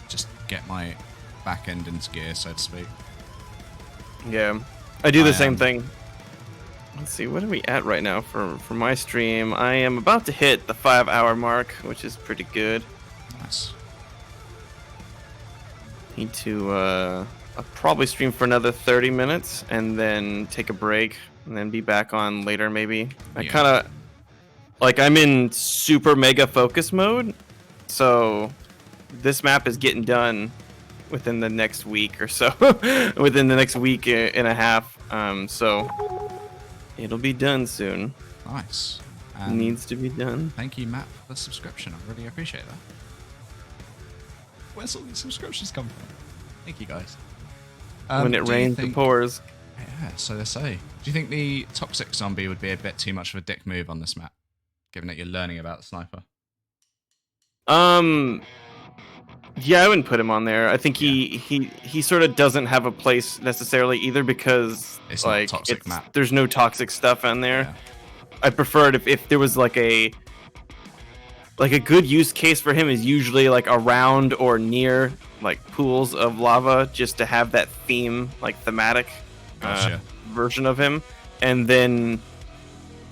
B: just get my back end into gear, so to speak.
C: Yeah, I do the same thing. Let's see, what are we at right now for my stream? I am about to hit the 5-hour mark, which is pretty good.
B: Nice.
C: Need to I'll probably stream for another 30 minutes and then take a break and then be back on later maybe. I kind of like I'm in super mega focus mode, so this map is getting done within the next week or so. Within the next week and a half, so it'll be done soon.
B: Nice.
C: Needs to be done.
B: Thank you, Matt, for the subscription. I really appreciate that. Where's all these subscriptions come from? Thank you, guys.
C: When it rains, it pours.
B: Yeah, so they say. Do you think the toxic zombie would be a bit too much of a dick move on this map, given that you're learning about the sniper?
C: Yeah, I wouldn't put him on there. I think he sort of doesn't have a place necessarily either, because
B: it's
C: like
B: not toxic map.
C: There's no toxic stuff on there.
B: Yeah.
C: I prefer it if there was like a good use case for him is usually like around or near like pools of lava, just to have that theme, like thematic version of him. And then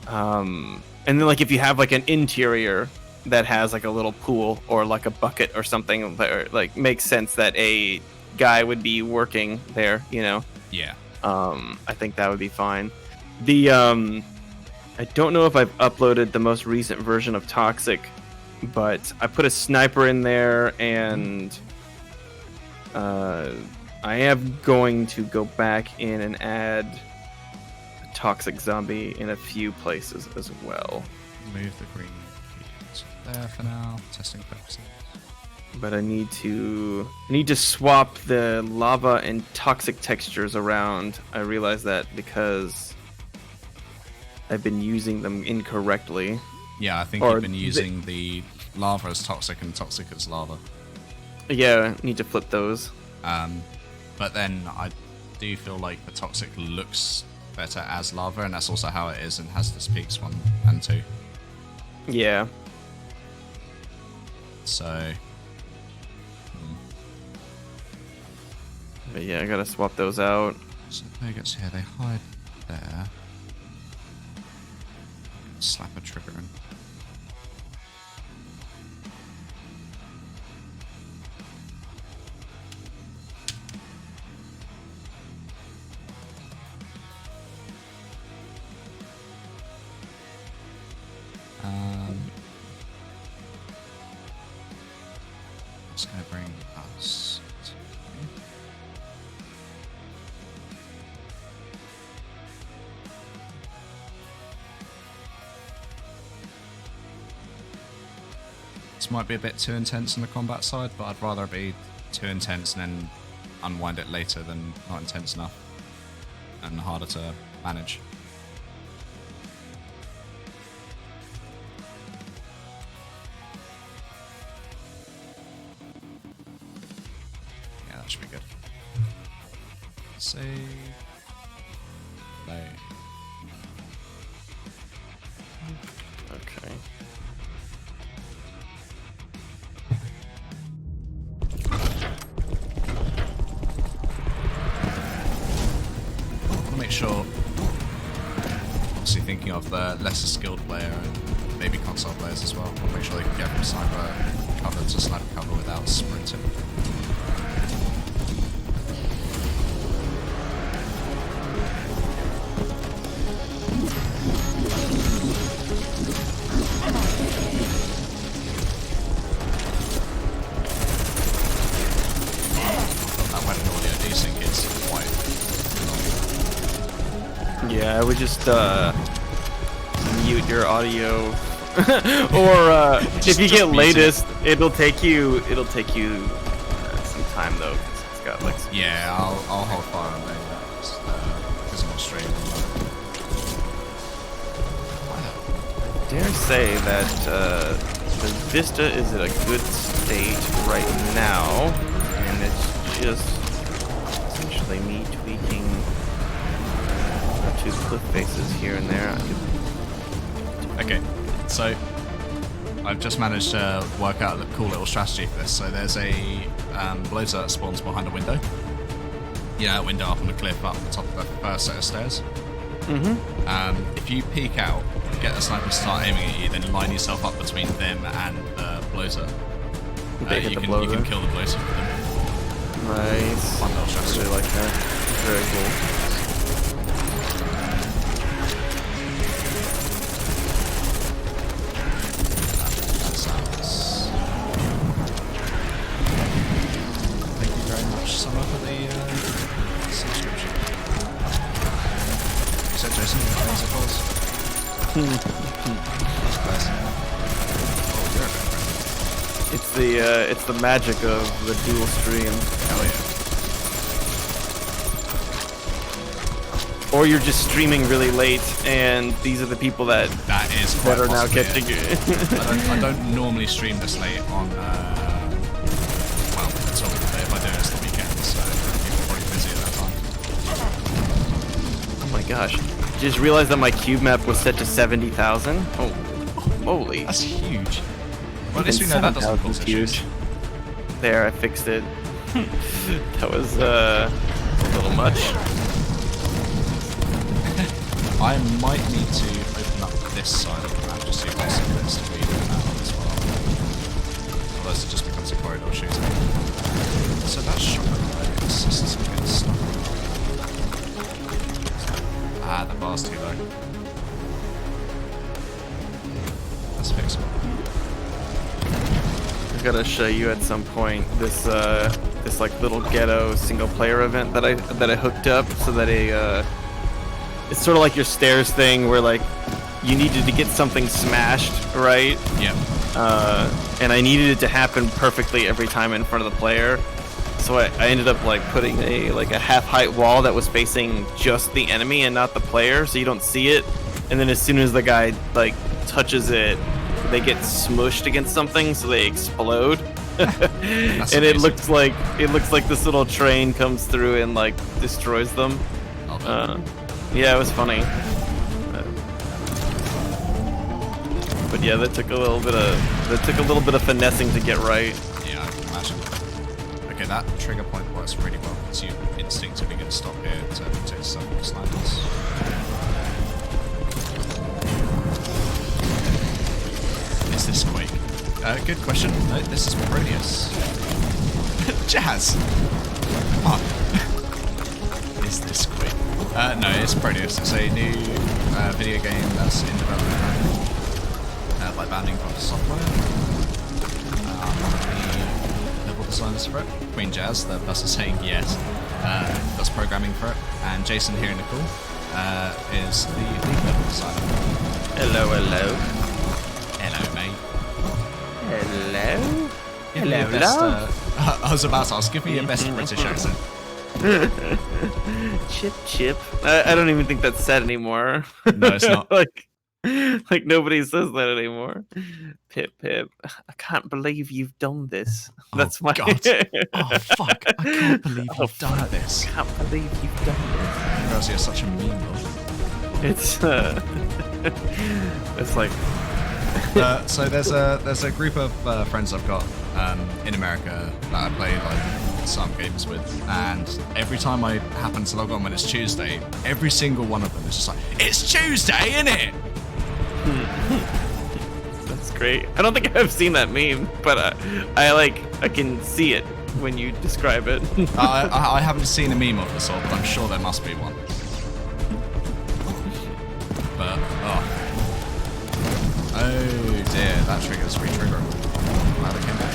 C: like if you have like an interior that has like a little pool or like a bucket or something that like makes sense that a guy would be working there, you know.
B: Yeah.
C: I think that would be fine. I don't know if I've uploaded the most recent version of Toxic, but I put a sniper in there, and I am going to go back in and add a Toxic zombie in a few places as well.
B: Move the green keys there for now, testing purposes.
C: But I need to swap the lava and toxic textures around. I realize that because I've been using them incorrectly.
B: Yeah, I think you've been using the lava as toxic and toxic as lava.
C: Yeah, I need to flip those.
B: But then I do feel like the toxic looks better as lava, and that's also how it is and Hazardous Peaks 1 and 2.
C: Yeah.
B: So...
C: But yeah, I gotta swap those out.
B: So there it goes here, they hide there. Slap a trigger in. Just gonna bring us to... This might be a bit too intense on the combat side, but I'd rather it be too intense and then unwind it later than not intense enough and harder to manage. Yeah, that should be good. Save. Play.
C: Okay.
B: Make sure, obviously thinking of the lesser skilled player and maybe console players as well, we'll make sure they can get from sniper cover to sniper cover without sprinting. That weapon audio desync is quite
C: Yeah, I would just mute your audio, or if you get latest, it'll take you some time though, 'cause it's got like some...
B: Yeah, I'll hold fire on that because I'm on stream.
C: Dare say that the Vista is at a good state right now, and it's just essentially me tweaking two cliff faces here and there.
B: Okay, so I've just managed to work out a cool little strategy for this. So there's a bloater that spawns behind a window. Yeah, a window up on the cliff up the top of the first set of stairs. If you peek out, get the sniper to start aiming at you, then line yourself up between them and the bloater. You can kill the bloater with them.
C: Nice.
B: Fun little strategy.
C: I really like that. Very cool.
B: Thank you very much, Summer, for the subscription. You said Jason, how's it was?
C: It's the magic of the dual stream.
B: Hell yeah.
C: Or you're just streaming really late, and these are the people that are now catching you.
B: I don't normally stream this late on, well, until if I do it's the weekend, so people are probably busy at that time.
C: Oh my gosh. Just realized that my cube map was set to 70,000. Oh, holy.
B: That's huge. Well, at least we know that doesn't cause issues.
C: There, I fixed it. That was a little much.
B: I might need to open up this side of the map just so you guys see this to be doing that one as well. Otherwise it just becomes a corridor shooting. So that's shotgun, right? It's just getting stuck. Ah, the bar's too low. Let's fix it.
C: I've got to show you at some point this this like little ghetto single player event that I hooked up so that it's sort of like your stairs thing where like you needed to get something smashed, right?
B: Yeah.
C: And I needed it to happen perfectly every time in front of the player. So I ended up like putting a half height wall that was facing just the enemy and not the player, so you don't see it. And then as soon as the guy like touches it, they get smushed against something, so they explode. And it looks like this little train comes through and like destroys them. Yeah, it was funny. But yeah, that took a little bit of finessing to get right.
B: Yeah, I can imagine. Okay, that trigger point works really well because you instinctively going to stop here to protect yourself from snipers. Is this Quake? Good question. No, this is Prodeus. Jazz! Come on. Is this Quake? No, it's Prodeus. It's a new video game that's in development by Banding Software. The level designers for it. Queen Jazz, the person saying yes, does programming for it. And Jason here in the call is the lead level designer.
C: Hello, hello.
B: Hello, mate.
C: Hello?
B: Hello, I was about to ask, give me your best British accent.
C: Chip, chip. I don't even think that's said anymore.
B: No, it's not.
C: like nobody says that anymore. Pip, pip. I can't believe you've done this. That's my.
B: God. Oh fuck! I can't believe you've done this.
C: I can't believe you've done this.
B: Girls, you're such a meme, though.
C: It's it's like.
B: So there's a group of friends I've got in America that I play like some games with, and every time I happen to log on when it's Tuesday, every single one of them is just like, "It's Tuesday, innit?"
C: That's great. I don't think I've seen that meme, but I can see it when you describe it.
B: I haven't seen a meme of the sort, but I'm sure there must be one. But oh dear, that trigger's re-triggering. Glad I came back.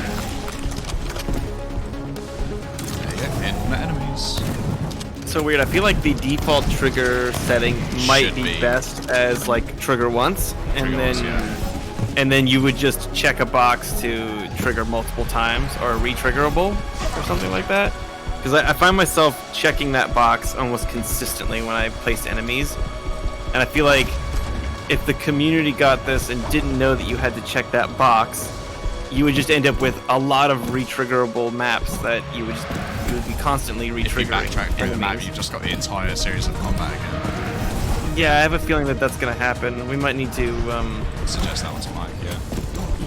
B: There you go, infinite enemies.
C: So weird, I feel like the default trigger setting might be best as like trigger once, and then you would just check a box to trigger multiple times or re-triggerable or something like that. Because I find myself checking that box almost consistently when I place enemies, and I feel like if the community got this and didn't know that you had to check that box, you would just end up with a lot of re-triggerable maps that you would be constantly re-triggering.
B: If you backtrack through the map, you've just got the entire series of combat again.
C: Yeah, I have a feeling that that's going to happen. We might need to
B: suggest that one to Mike.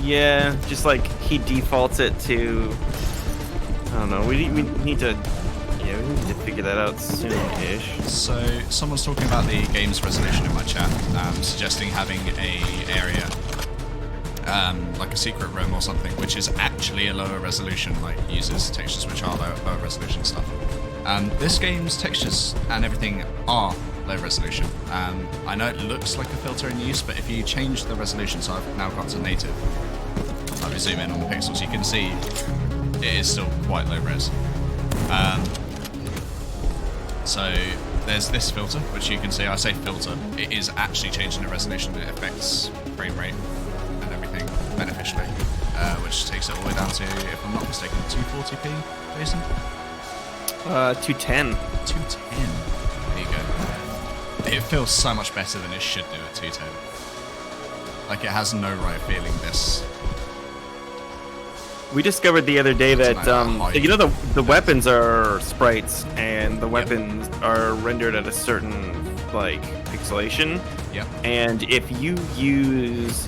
C: Yeah, just like he defaults it to. I don't know. We need to. Yeah, we need to figure that out soon-ish.
B: So someone's talking about the game's resolution in my chat, suggesting having a area, like a secret room or something, which is actually a lower resolution, like uses textures which are lower resolution stuff. This game's textures and everything are low resolution. I know it looks like a filter in use, but if you change the resolution, so I've now got to native, if I zoom in on the pixels, you can see it is still quite low res. So there's this filter, which you can see, I say filter, it is actually changing the resolution, it affects frame rate and everything beneficially, which takes it all the way down to, if I'm not mistaken, 240p, Jason?
C: 210.
B: 210. There you go. It feels so much better than it should do at 210. Like, it has no right feeling this.
C: We discovered the other day that you know the weapons are sprites and the weapons are rendered at a certain like pixelation.
B: Yep.
C: And if you use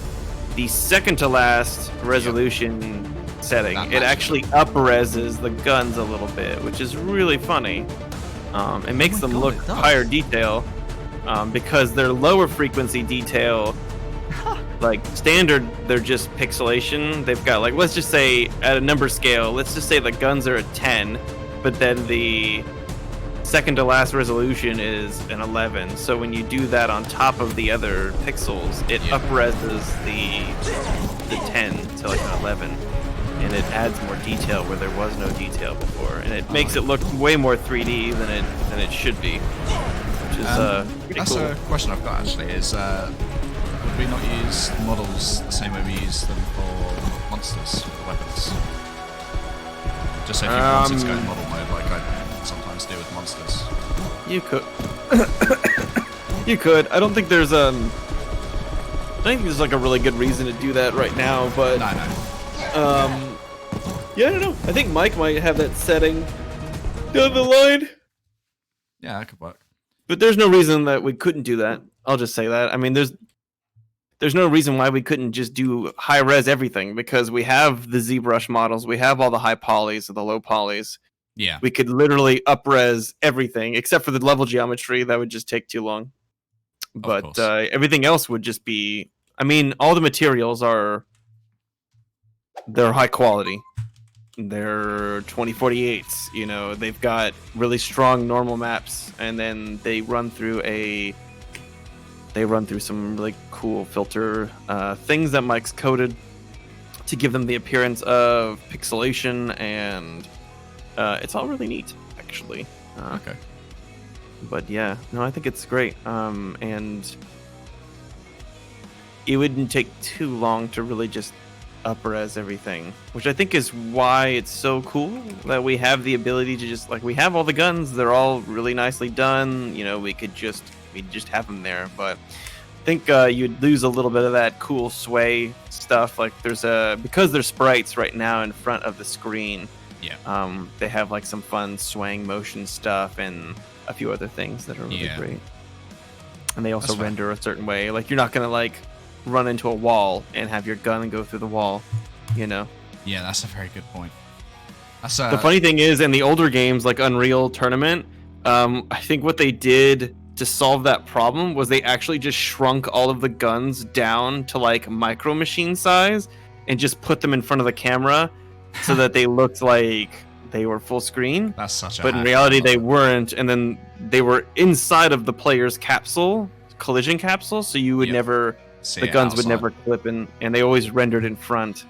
C: the second to last resolution setting, it actually up-reses the guns a little bit, which is really funny. It makes them look higher detail because their lower frequency detail. Like standard, they're just pixelation. They've got like, let's just say at a number scale, let's just say the guns are at 10, but then the second to last resolution is an 11. So when you do that on top of the other pixels, it up-reses the 10 to like an 11, and it adds more detail where there was no detail before, and it makes it look way more 3D than it should be, which is pretty
B: that's
C: cool.
B: a question I've got actually. Is would we not use models the same way we use them for monsters, for weapons? Just so if you wanted to go in model mode, like I sometimes do with monsters.
C: You could. You could. I don't think there's like a really good reason to do that right now, but
B: No.
C: yeah, I don't know. I think Mike might have that setting down the line.
B: Yeah, that could work.
C: But there's no reason that we couldn't do that. I'll just say that. I mean, there's no reason why we couldn't just do high res everything, because we have the ZBrush models, we have all the high polys or the low polys.
B: Yeah.
C: We could literally up res everything except for the level geometry. That would just take too long. But everything else would just be. I mean, all the materials they're high quality. They're 2048s. You know, they've got really strong normal maps, and then they run through some really cool filter things that Mike's coded to give them the appearance of pixelation, and it's all really neat, actually.
B: Okay.
C: But yeah, no, I think it's great. And it wouldn't take too long to really just up-res everything, which I think is why it's so cool that we have the ability to just, like, we have all the guns, they're all really nicely done, you know, we'd just have them there. But I think you'd lose a little bit of that cool sway stuff. Like because there's sprites right now in front of the screen.
B: Yeah.
C: They have like some fun swaying motion stuff and a few other things that are really great. And they also render a certain way. Like you're not gonna like run into a wall and have your gun go through the wall, you know?
B: Yeah, that's a very good point.
C: The funny thing is, in the older games like Unreal Tournament, I think what they did to solve that problem was they actually just shrunk all of the guns down to like micro machine size and just put them in front of the camera so that they looked like they were full screen.
B: That's such a
C: But in reality they weren't, and then they were inside of the player's collision capsule, so you would never the guns would never clip in, and they always rendered in front.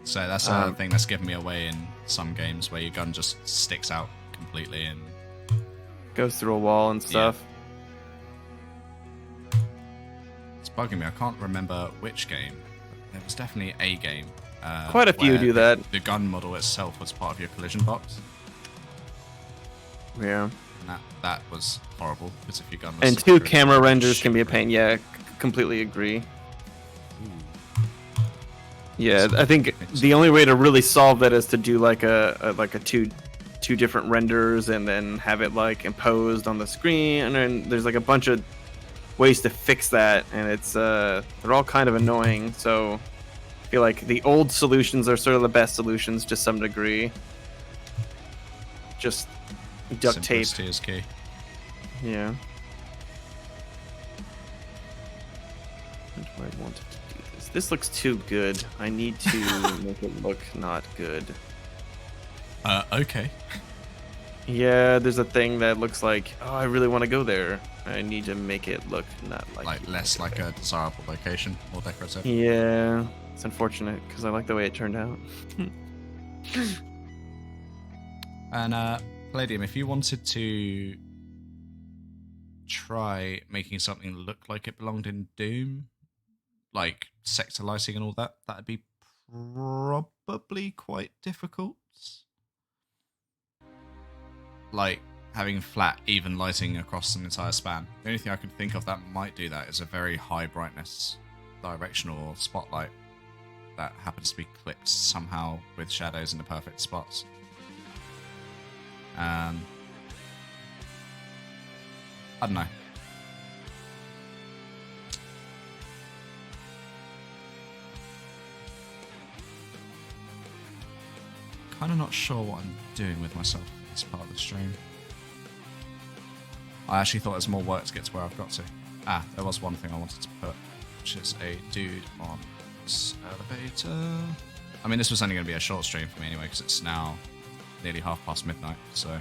B: So that's another thing that's given me away in some games where your gun just sticks out completely and
C: goes through a wall and stuff.
B: It's bugging me. I can't remember which game. There was definitely a game.
C: Quite a few do that.
B: The gun model itself was part of your collision box.
C: Yeah.
B: And that was horrible, because if your gun was
C: and two camera renders can be a pain. Yeah, completely agree. Yeah, I think the only way to really solve that is to do like a two different renders and then have it like imposed on the screen, and then there's like a bunch of ways to fix that, and it's they're all kind of annoying. So feel like the old solutions are sort of the best solutions to some degree. Just duct tape.
B: Simplicity is key.
C: Yeah. How do I want it to do this? This looks too good. I need to make it look not good.
B: Okay.
C: Yeah, there's a thing that looks like, oh, I really want to go there. I need to make it look not like
B: Less like a desirable location, more decorative.
C: Yeah, it's unfortunate because I like the way it turned out.
B: And Palladium, if you wanted to try making something look like it belonged in Doom, like sector lighting and all that, that'd be probably quite difficult. Like having flat, even lighting across an entire span. The only thing I can think of that might do that is a very high brightness directional spotlight that happens to be clipped somehow with shadows in the perfect spots. I don't know. Kind of not sure what I'm doing with myself in this part of the stream. I actually thought there's more work to get to where I've got to. Ah, there was one thing I wanted to put, which is a dude on this elevator. I mean, this was only going to be a short stream for me anyway, because it's now nearly midnight, so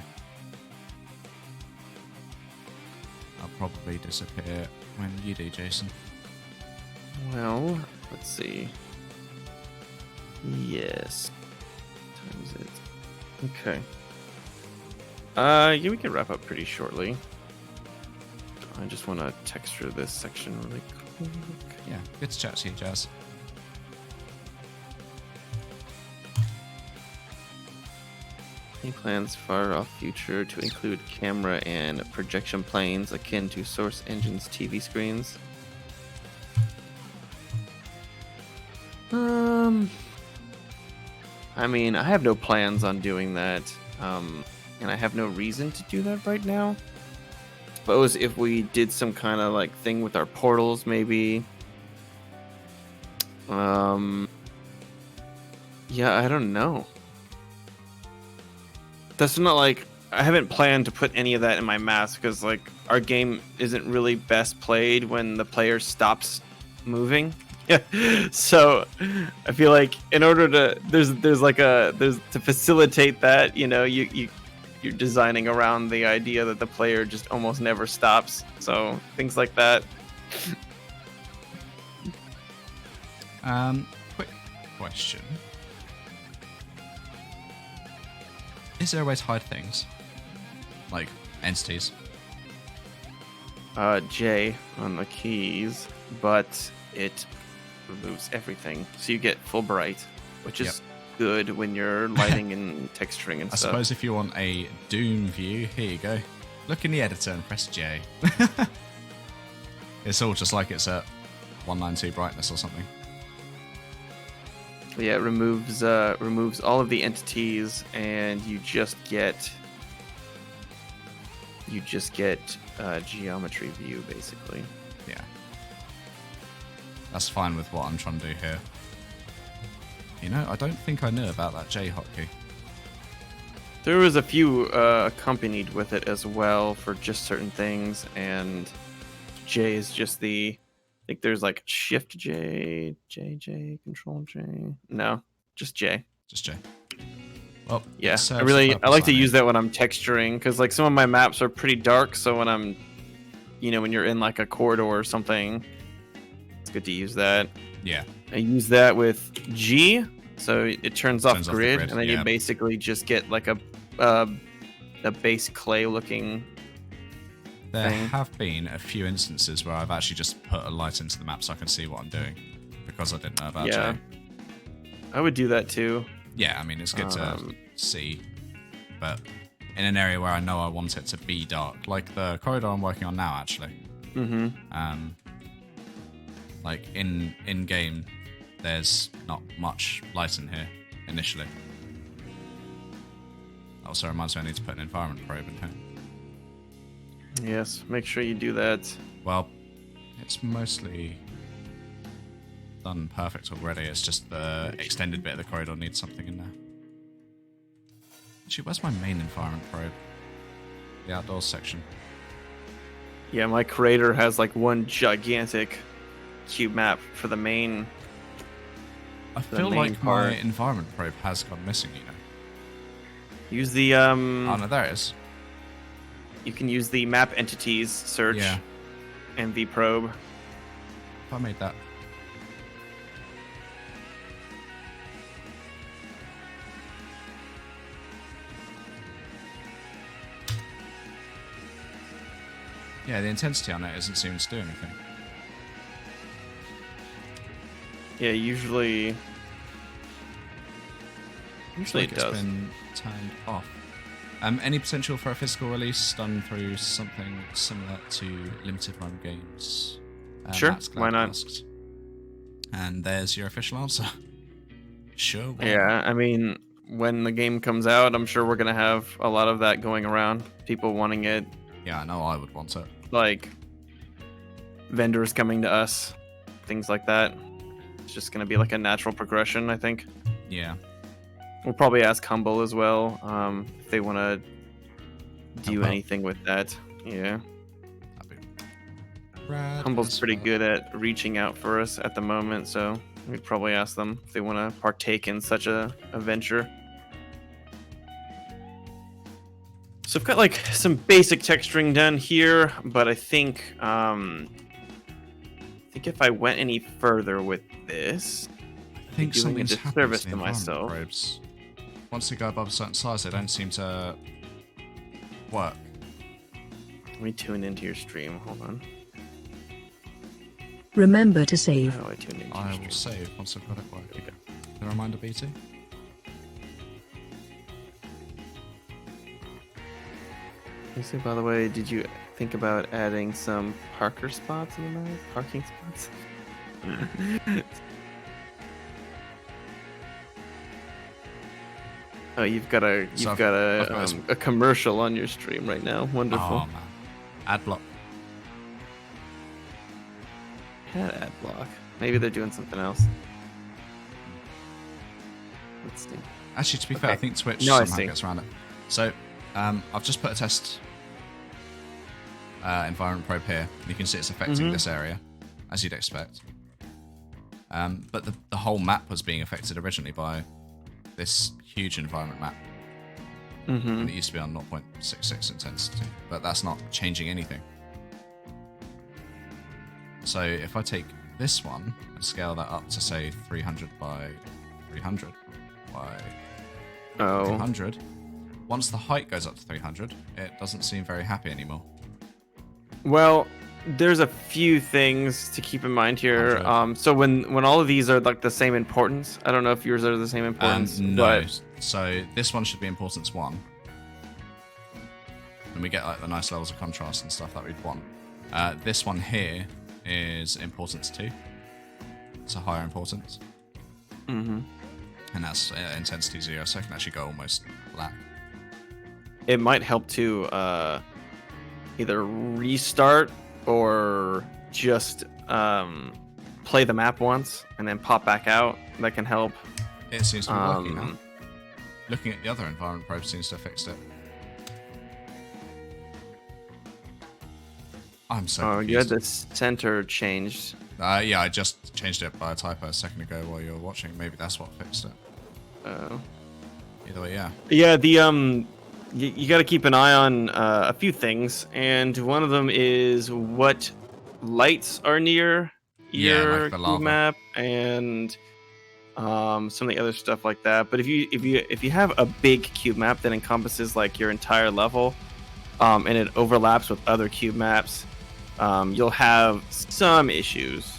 B: I'll probably disappear when you do, Jason.
C: Well, let's see. Yes. What time is it? Okay. Yeah, we can wrap up pretty shortly. I just want to texture this section really quick.
B: Yeah, good to chat to you, Jazz.
C: Any plans far off future to include camera and projection planes akin to Source Engine's TV screens? I mean, I have no plans on doing that, and I have no reason to do that right now. Suppose if we did some kind of like thing with our portals, maybe. Yeah, I don't know. That's not like I haven't planned to put any of that in my mask because like our game isn't really best played when the player stops moving. Yeah. So I feel like in order to there's to facilitate that, you know, you're designing around the idea that the player just almost never stops. So things like that.
B: Quick question. Is there a way to hide things? Like entities?
C: J on the keys, but it removes everything. So you get full bright, which is good when you're lighting and texturing and
B: I
C: stuff.
B: suppose if you want a Doom view, here you go. Look in the editor and press J. It's all just like it's at 192 brightness or something.
C: Yeah, it removes all of the entities, and you just get geometry view basically.
B: Yeah, that's fine with what I'm trying to do here. You know, I don't think I knew about that J hotkey.
C: There was a few accompanied with it as well for just certain things, and J is just the. I think there's like Shift J, J, Control J. No, just J.
B: Just J. Well,
C: yeah, I like to use that when I'm texturing because like some of my maps are pretty dark. So when I'm, you know, when you're in like a corridor or something, it's good to use that.
B: Yeah.
C: I use that with G, so it turns off
B: the
C: grid,
B: grid,
C: and then you basically just get like a base clay looking.
B: There have been a few instances where I've actually just put a light into the map so I can see what I'm doing because I didn't know about J.
C: I would do that too.
B: Yeah, I mean, it's good to see, but in an area where I know I want it to be dark, like the corridor I'm working on now, actually.
C: Mm-hmm.
B: Like in game, there's not much light in here initially. Also reminds me I need to put an environment probe in here.
C: Yes, make sure you do that.
B: Well, it's mostly done perfect already. It's just the extended bit of the corridor needs something in there. Actually, where's my main environment probe? The outdoors section.
C: Yeah, my creator has like one gigantic cube map for the main.
B: I feel like my environment probe has gone missing, you know.
C: Use the
B: Oh no, there it is.
C: You can use the map entities search and the probe.
B: If I made that. Yeah, the intensity on it isn't seeming to do anything.
C: Yeah, usually
B: Like
C: it does.
B: It's been turned off. Any potential for a physical release done through something similar to limited run games?
C: Sure, why not?
B: Asked. And there's your official answer. Sure.
C: Yeah, I mean, when the game comes out, I'm sure we're gonna have a lot of that going around. People wanting it.
B: Yeah, I know I would want it.
C: Like vendors coming to us, things like that. It's just gonna be like a natural progression, I think.
B: Yeah.
C: We'll probably ask Humble as well, if they want to do
B: Humble.
C: anything with that. Yeah.
B: That'd be rad
C: Humble's
B: as
C: pretty
B: well.
C: good at reaching out for us at the moment, so we'd probably ask them if they want to partake in such a venture. So I've got like some basic texturing done here, but I think if I went any further with this,
B: I think
C: doing a
B: something's happened
C: disservice
B: to the
C: to
B: environment
C: myself.
B: probes. Once they go above a certain size, they don't seem to work.
C: Let me tune into your stream. Hold on.
A: Remember to save.
C: How do I tune into your
B: I
C: stream?
B: will save once I've got it working.
C: Okay.
B: The reminder BT.
C: So, by the way, did you think about adding some Parker spots in the map? Parking spots? Oh, you've got
B: I've got this-
C: a commercial on your stream right now. Wonderful.
B: Oh man. Ad block.
C: Had ad block. Maybe they're doing something else. Let's see.
B: Actually, to be fair, I
C: Okay.
B: think Twitch
C: No, I
B: somehow
C: see.
B: gets around it. So, I've just put a test environment probe here. You can see it's affecting this area, as you'd expect. But the whole map was being affected originally by this huge environment map. And it used to be on 0.66 intensity, but that's not changing anything. So if I take this one and scale that up to say 300 by 300 by
C: Oh.
B: 200, once the height goes up to 300, it doesn't seem very happy anymore.
C: Well, there's a few things to keep in mind here.
B: 100.
C: So when all of these are like the same importance, I don't know if yours are the same importance.
B: No,
C: But
B: so this one should be importance 1. And we get like the nice levels of contrast and stuff that we'd want. This one here is importance 2. It's a higher importance. And that's intensity 0, so I can actually go almost black.
C: it might help to either restart or just play the map once and then pop back out. That can help.
B: It seems to be working now. Looking at the other environment probe seems to have fixed it. I'm so
C: Oh, you had
B: confused.
C: the center changed.
B: Yeah, I just changed it by a typo a second ago while you were watching. Maybe that's what fixed it. Either way, yeah.
C: Yeah, the you got to keep an eye on a few things, and one of them is what lights are near
B: Yeah,
C: your
B: like the lava.
C: cube map, and some of the other stuff like that. But if you have a big cube map that encompasses like your entire level, and it overlaps with other cube maps, you'll have some issues.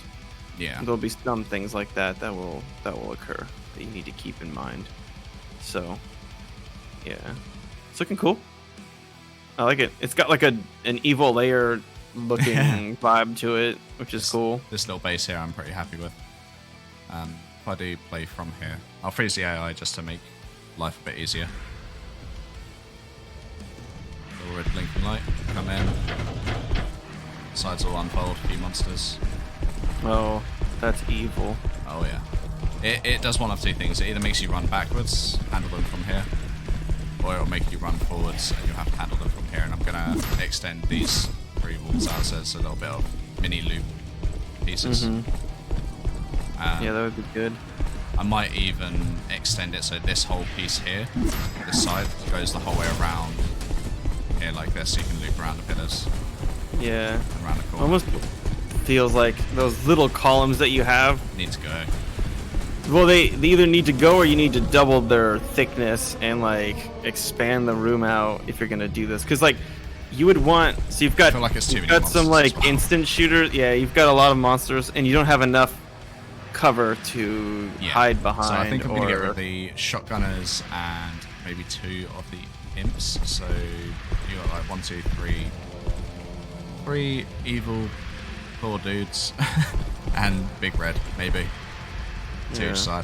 B: Yeah.
C: There'll be some things like that that will occur that you need to keep in mind. So, yeah, it's looking cool. I like it. It's got like an evil layer looking vibe to it, which is cool.
B: This little base here I'm pretty happy with. If I do play from here, I'll freeze the AI just to make life a bit easier. Little red blinking light, come in. Sides will unfold, a few monsters.
C: Oh, that's evil.
B: Oh yeah. It does one of two things. It either makes you run backwards, handle them from here, or it'll make you run forwards and you'll have to handle them from here. And I'm gonna extend these 3 walls out so it's a little bit of mini loop pieces.
C: Yeah, that would be good.
B: I might even extend it so this whole piece here, this side, goes the whole way around here like this, so you can loop around the pillars.
C: Yeah.
B: And around the corner.
C: Almost feels like those little columns that you have
B: Need to go.
C: Well, they either need to go or you need to double their thickness and like expand the room out if you're gonna do this. Because like you would want, so you've got,
B: I feel like it's too
C: you've
B: many
C: got some
B: monsters
C: like
B: as well.
C: instant shooters. Yeah, you've got a lot of monsters and you don't have enough cover to hide behind.
B: So I think I'm gonna get rid
C: or-
B: of the shotgunners and maybe 2 of the imps. So you got like 1, 2, 3 evil poor dudes and Big Red maybe. To
C: Yeah.
B: each side.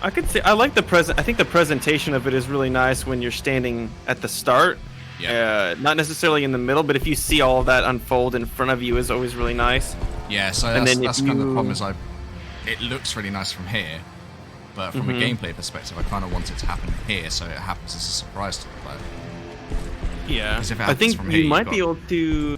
C: I could say I like the present. I think the presentation of it is really nice when you're standing at the start.
B: Yeah.
C: Not necessarily in the middle, but if you see all of that unfold in front of you, is always really nice.
B: Yeah, so
C: And
B: that's,
C: then if
B: that's kind of the
C: you-
B: problem is it looks really nice from here, but from a gameplay perspective, I kind of want it to happen here, so it happens as a surprise to the player.
C: Yeah,
B: 'Cause if it
C: I
B: happens
C: think
B: from
C: you
B: here, you've
C: might
B: got-
C: be able to.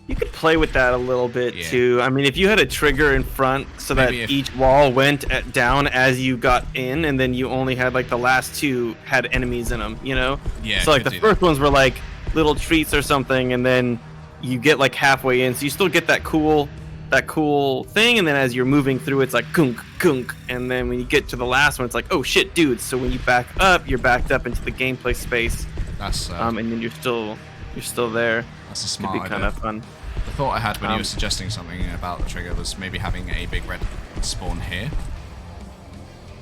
C: You could play with that a little bit
B: Yeah.
C: too. I mean, if you had a trigger in front so that
B: Maybe if-
C: each wall went down as you got in, and then you only had like the last 2 had enemies in them, you know?
B: Yeah,
C: So like
B: could
C: the
B: do
C: first ones were like little treats or something, and then you get like halfway in, so you still get that cool thing, and then as you're moving through, it's like gunk gunk, and then when you get to the last one, it's like oh shit, dudes. So when you back up, you're backed up into the gameplay space,
B: That's
C: and then you're still there.
B: that's a
C: Could
B: smart
C: be
B: idea.
C: kind of fun.
B: The thought I had when you
C: Um,
B: were suggesting something about the trigger was maybe having a Big Red spawn here,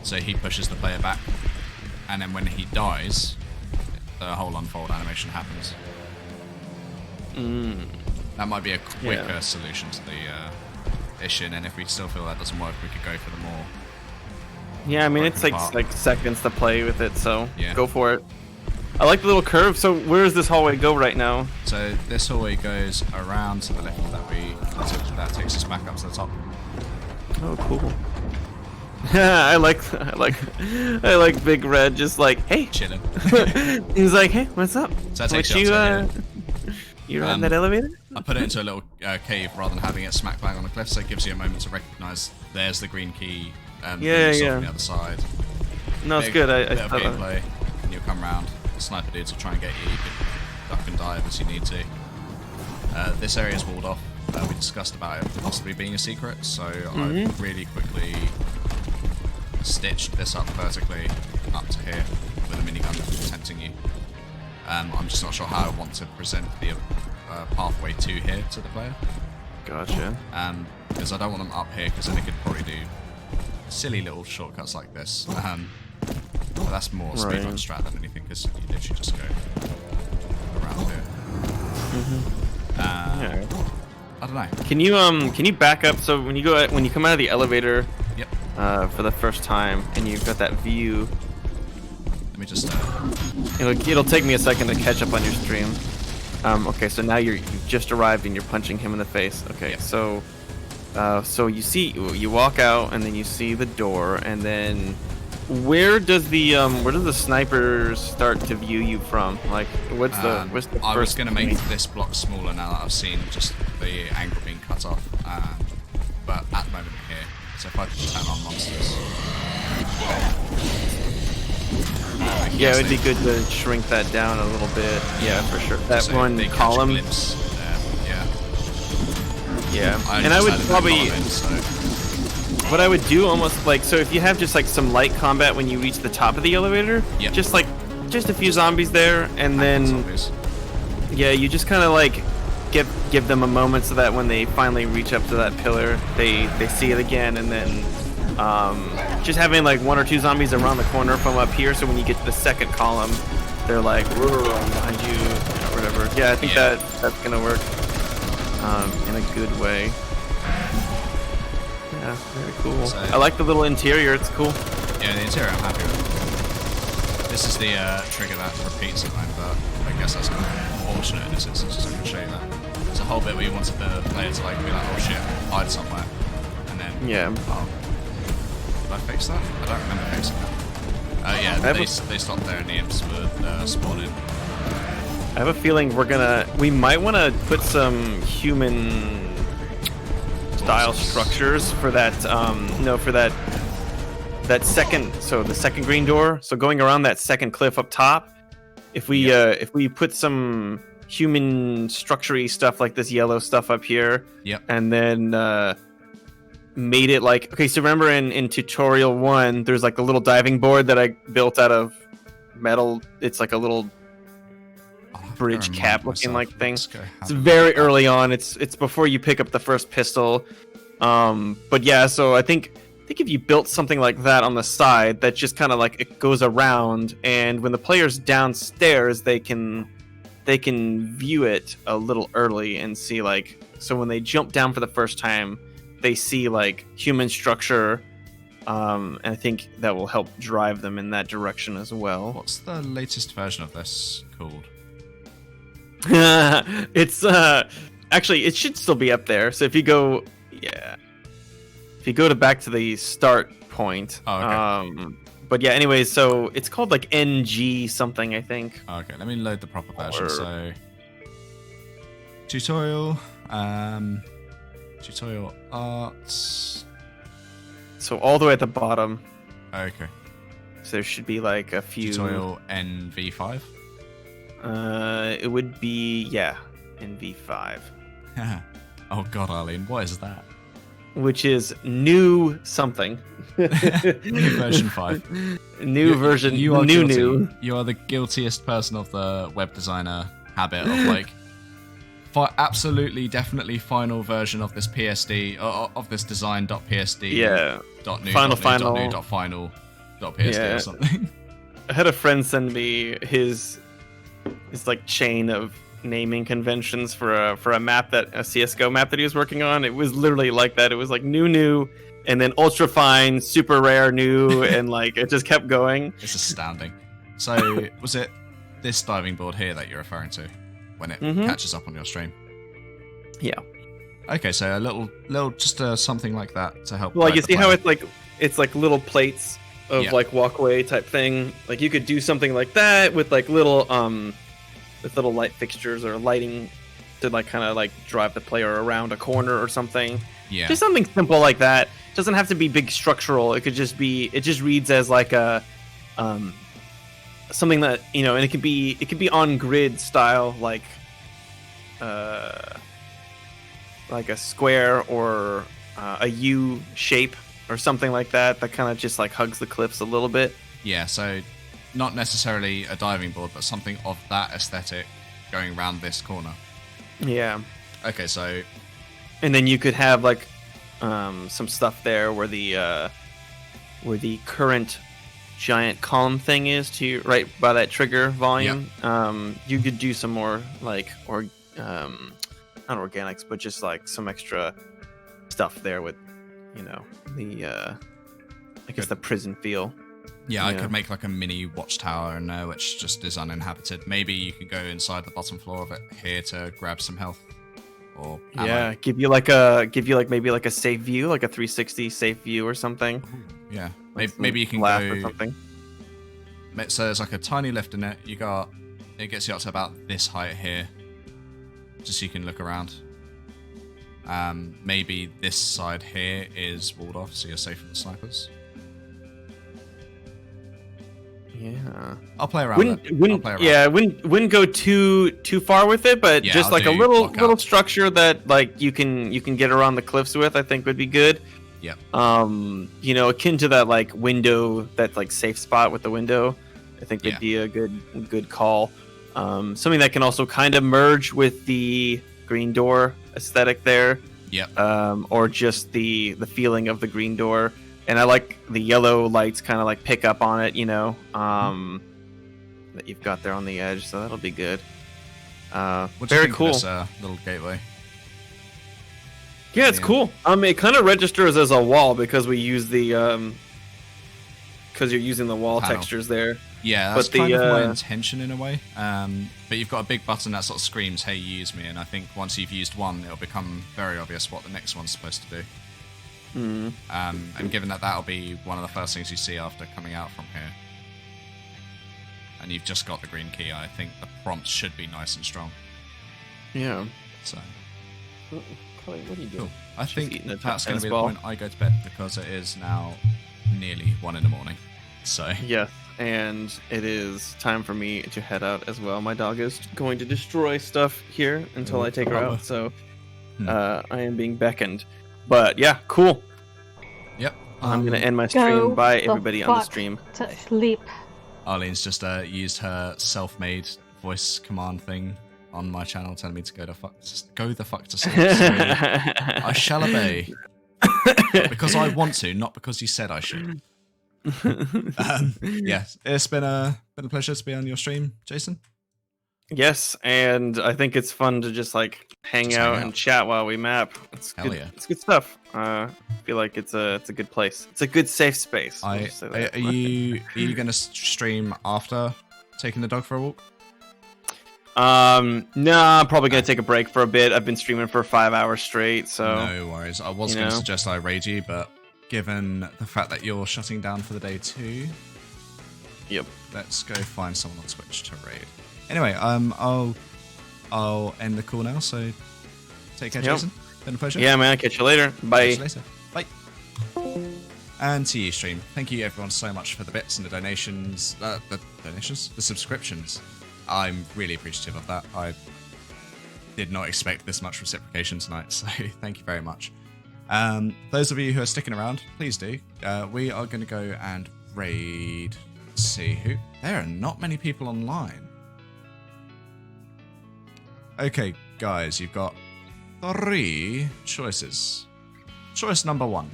B: so he pushes the player back, and then when he dies, the whole unfold animation happens. That might be a quicker solution to the issue, and if we still feel that doesn't work, we could go for the more.
C: Yeah, I mean it's
B: Broken part.
C: like seconds to play with it, so
B: Yeah.
C: go for it. I like the little curve. So where does this hallway go right now?
B: So this hallway goes around to the left that takes us back up to the top.
C: Oh, cool. I like Big Red. Just like, hey,
B: Chilling.
C: he's like, hey, what's up?
B: So that takes
C: What
B: you
C: you
B: up to
C: you riding that elevator?
B: I put it into a little cave rather than having it smack bang on the cliff, so it gives you a moment to recognise there's the green key and
C: Yeah,
B: on
C: yeah.
B: the other side.
C: No, it's
B: Big
C: good. I
B: bit of
C: thought that.
B: gameplay, and you'll come round. The sniper dudes will try and get you. You can duck and dive as you need to. This area is walled off. We discussed about it possibly being a secret, so I really quickly stitched this up vertically up to here with a minigun tempting you. I'm just not sure how I want to present the pathway to here to the player.
C: Gotcha.
B: Because I don't want them up here, because then they could probably do silly little shortcuts like this. But that's more speedrun strat than anything, because you literally just go around here.
C: Yeah.
B: I don't know.
C: Can you back up? So when you come out of the elevator,
B: Yep.
C: for the first time, and you've got that view.
B: Let me just.
C: It'll take me a second to catch up on your stream. Okay, so now you've just arrived and you're punching him in the face. Okay,
B: Yep.
C: so you walk out and then you see the door, and then where does the snipers start to view you from? Like what's the
B: I was
C: first
B: going to make
C: point?
B: this block smaller now that I've seen just the angle being cut off. But at the moment here, so if I just turn on monsters.
C: Yeah, it would be good to shrink that down a little bit. Yeah, for sure. That
B: so
C: one
B: they catch a
C: column.
B: glimpse there. Yeah.
C: Yeah,
B: only
C: and I
B: just
C: would
B: added that
C: probably.
B: column in, so
C: What I would do almost like, so if you have just like some light combat when you reach the top of the elevator,
B: Yep.
C: just a few zombies there, and then
B: zombies.
C: yeah, you just kind of like give them a moment so that when they finally reach up to that pillar, they see it again, and then just having like 1 or 2 zombies around the corner from up here, so when you get to the second column, they're like behind you, or whatever. Yeah, I think that's gonna work in a good way. Yeah, very cool.
B: So-
C: I like the little interior. It's cool.
B: Yeah, the interior I'm happy with. This is the trigger that repeats at the moment, but I guess that's kind of fortunate in this instance, so I can show you that. There's a whole bit where you wanted the player to like be like, oh shit, hide somewhere, and then
C: Yeah.
B: Did I fix that? I don't remember fixing that. Yeah, they stopped there and the imps were spawning.
C: I have a feeling we might want to put some human style structures for that, for that second, so the second green door. So going around that second cliff up top, if we put some human structure-y stuff like this yellow stuff up here, and then made it like, okay, so remember in tutorial 1, there's like the little diving board that I built out of metal. It's like a little bridge cap looking like thing. It's very early on. It's before you pick up the first pistol. But yeah, so I think if you built something like that on the side that just kind of like it goes around, and when the player's downstairs, they can view it a little early and see, like, so when they jump down for the first time, they see like human structure, and I think that will help drive them in that direction as well.
B: What's the latest version of this called?
C: It's actually, it should still be up there. So if you go back to the start point.
B: Oh, okay.
C: But yeah, anyways, so it's called like NG something, I think.
B: Okay, let me load the proper version. So tutorial arts.
C: So all the way at the bottom.
B: Okay.
C: So there should be like a few
B: tutorial NV5.
C: It would be NV5.
B: Oh god, Arlene, what is that?
C: Which is new something.
B: New version 5.
C: Version.
B: You are
C: new
B: guilty.
C: new.
B: You are the guiltiest person of the web designer habit of like, absolutely, definitely final version of this PSD of this design.psd.
C: Yeah.
B: .new,
C: final.
B: .psd or something.
C: I had a friend send me his like chain of naming conventions for a map, that a CS:GO map that he was working on. It was literally like that. It was like new, and then ultra fine, super rare new, and like it just kept going.
B: It's astounding. So was it this diving board here that you're referring to when it catches up on your stream?
C: Yeah.
B: Okay, so a little just something like that to help.
C: Well, you see how it's like little plates of like walkway type thing. Like you could do something like that with like little light fixtures or lighting to like kind of like drive the player around a corner or something.
B: Yeah.
C: Just something simple like that. It doesn't have to be big structural. It could just be, it just reads as like a something that, and it could be on grid style, like a square or a U shape or something like that kind of just like hugs the cliffs a little bit.
B: Yeah, so not necessarily a diving board, but something of that aesthetic going around this corner.
C: Yeah.
B: Okay, so...
C: And then you could have like some stuff there where the current giant column thing is to right by that trigger volume. Yep. You could do some more like not organics, but just like some extra stuff there with the I guess the prison feel.
B: Yeah, I could make like a mini watchtower in there, which just is uninhabited. Maybe you could go inside the bottom floor of it here to grab some health, or ammo.
C: give you maybe like a safe view, like a 360 safe view or something.
B: Ooh, yeah, maybe you can go.
C: Or something.
B: So there's like a tiny lift in it. It gets you up to about this height here, just so you can look around. Maybe this side here is walled off, so you're safe from the snipers.
C: Yeah,
B: I'll play around.
C: Wouldn't go too far with it, but just like a little structure that like you can get around the cliffs with, I think would be good.
B: Yep.
C: Akin to that like window, that like safe spot with the window, I think would be a good call. Something that can also kind of merge with the green door aesthetic there.
B: Yep.
C: Or just the feeling of the green door. And I like the yellow lights kind of like pick up on it, that you've got there on the edge, so that'll be good. Very cool.
B: This, little gateway.
C: Yeah, it's cool. It kind of registers as a wall because we use the because you're using the wall
B: panel.
C: Textures there.
B: Yeah, that's kind of my intention in a way. But you've got a big button that sort of screams, "Hey, use me!" And I think once you've used one, it'll become very obvious what the next one's supposed to do. And given that that'll be one of the first things you see after coming out from here, and you've just got the green key, I think the prompt should be nice and strong.
C: Yeah.
B: So.
C: Chloe, what are you doing?
B: Cool. I think
C: eating a
B: that's going to be
C: tennis ball.
B: the point I go to bed because it is now nearly 1 in the morning. So.
C: Yes, and it is time for me to head out as well. My dog is going to destroy stuff here until I take her out, so I am being beckoned. But yeah, cool.
B: Yep.
C: I'm going to end my stream. Bye, everybody on the stream.
A: To sleep.
B: Arlene's just used her self-made voice command thing on my channel, telling me to go the fuck to sleep. So I shall obey. Because I want to, not because you said I should. Yes, it's been a pleasure to be on your stream, Jason.
C: Yes, and I think it's fun to just like hang out and chat while we map. It's
B: Hell
C: good.
B: yeah.
C: It's good stuff. I feel like it's a good place. It's a good safe space.
B: Are you going to stream after taking the dog for a walk?
C: No, I'm probably gonna take a break for a bit. I've been streaming for 5 hours straight, so
B: No worries. I was going to suggest I raid you, but given the fact that you're shutting down for the day too,
C: yep.
B: Let's go find someone on Twitch to raid. Anyway, I'll end the call now. So take care, Jason. Been a pleasure.
C: Yeah, man. Catch you later. Bye.
B: Catch you later. Bye. And to you, stream. Thank you, everyone, so much for the bits and the donations. The subscriptions. I'm really appreciative of that. I did not expect this much reciprocation tonight, so thank you very much. Those of you who are sticking around, please do. We are going to go and raid. Let's see who. There are not many people online. Okay, guys, you've got 3 choices. Choice number 1,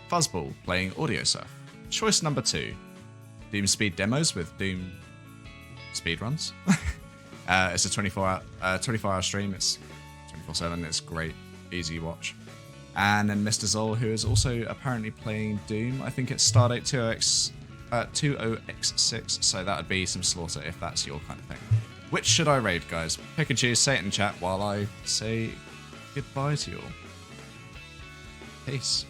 B: Fuzzball playing Audio Surf. Choice number 2, Doom Speed demos with Doom speedruns. It's a 24-hour stream. It's 24/7. It's great, easy watch. And then Mr. Zol, who is also apparently playing Doom. I think it's Stardate 20x6, so that would be some slaughter if that's your kind of thing. Which should I raid, guys? Pick and choose, say it in chat while I say goodbye to you all. Peace.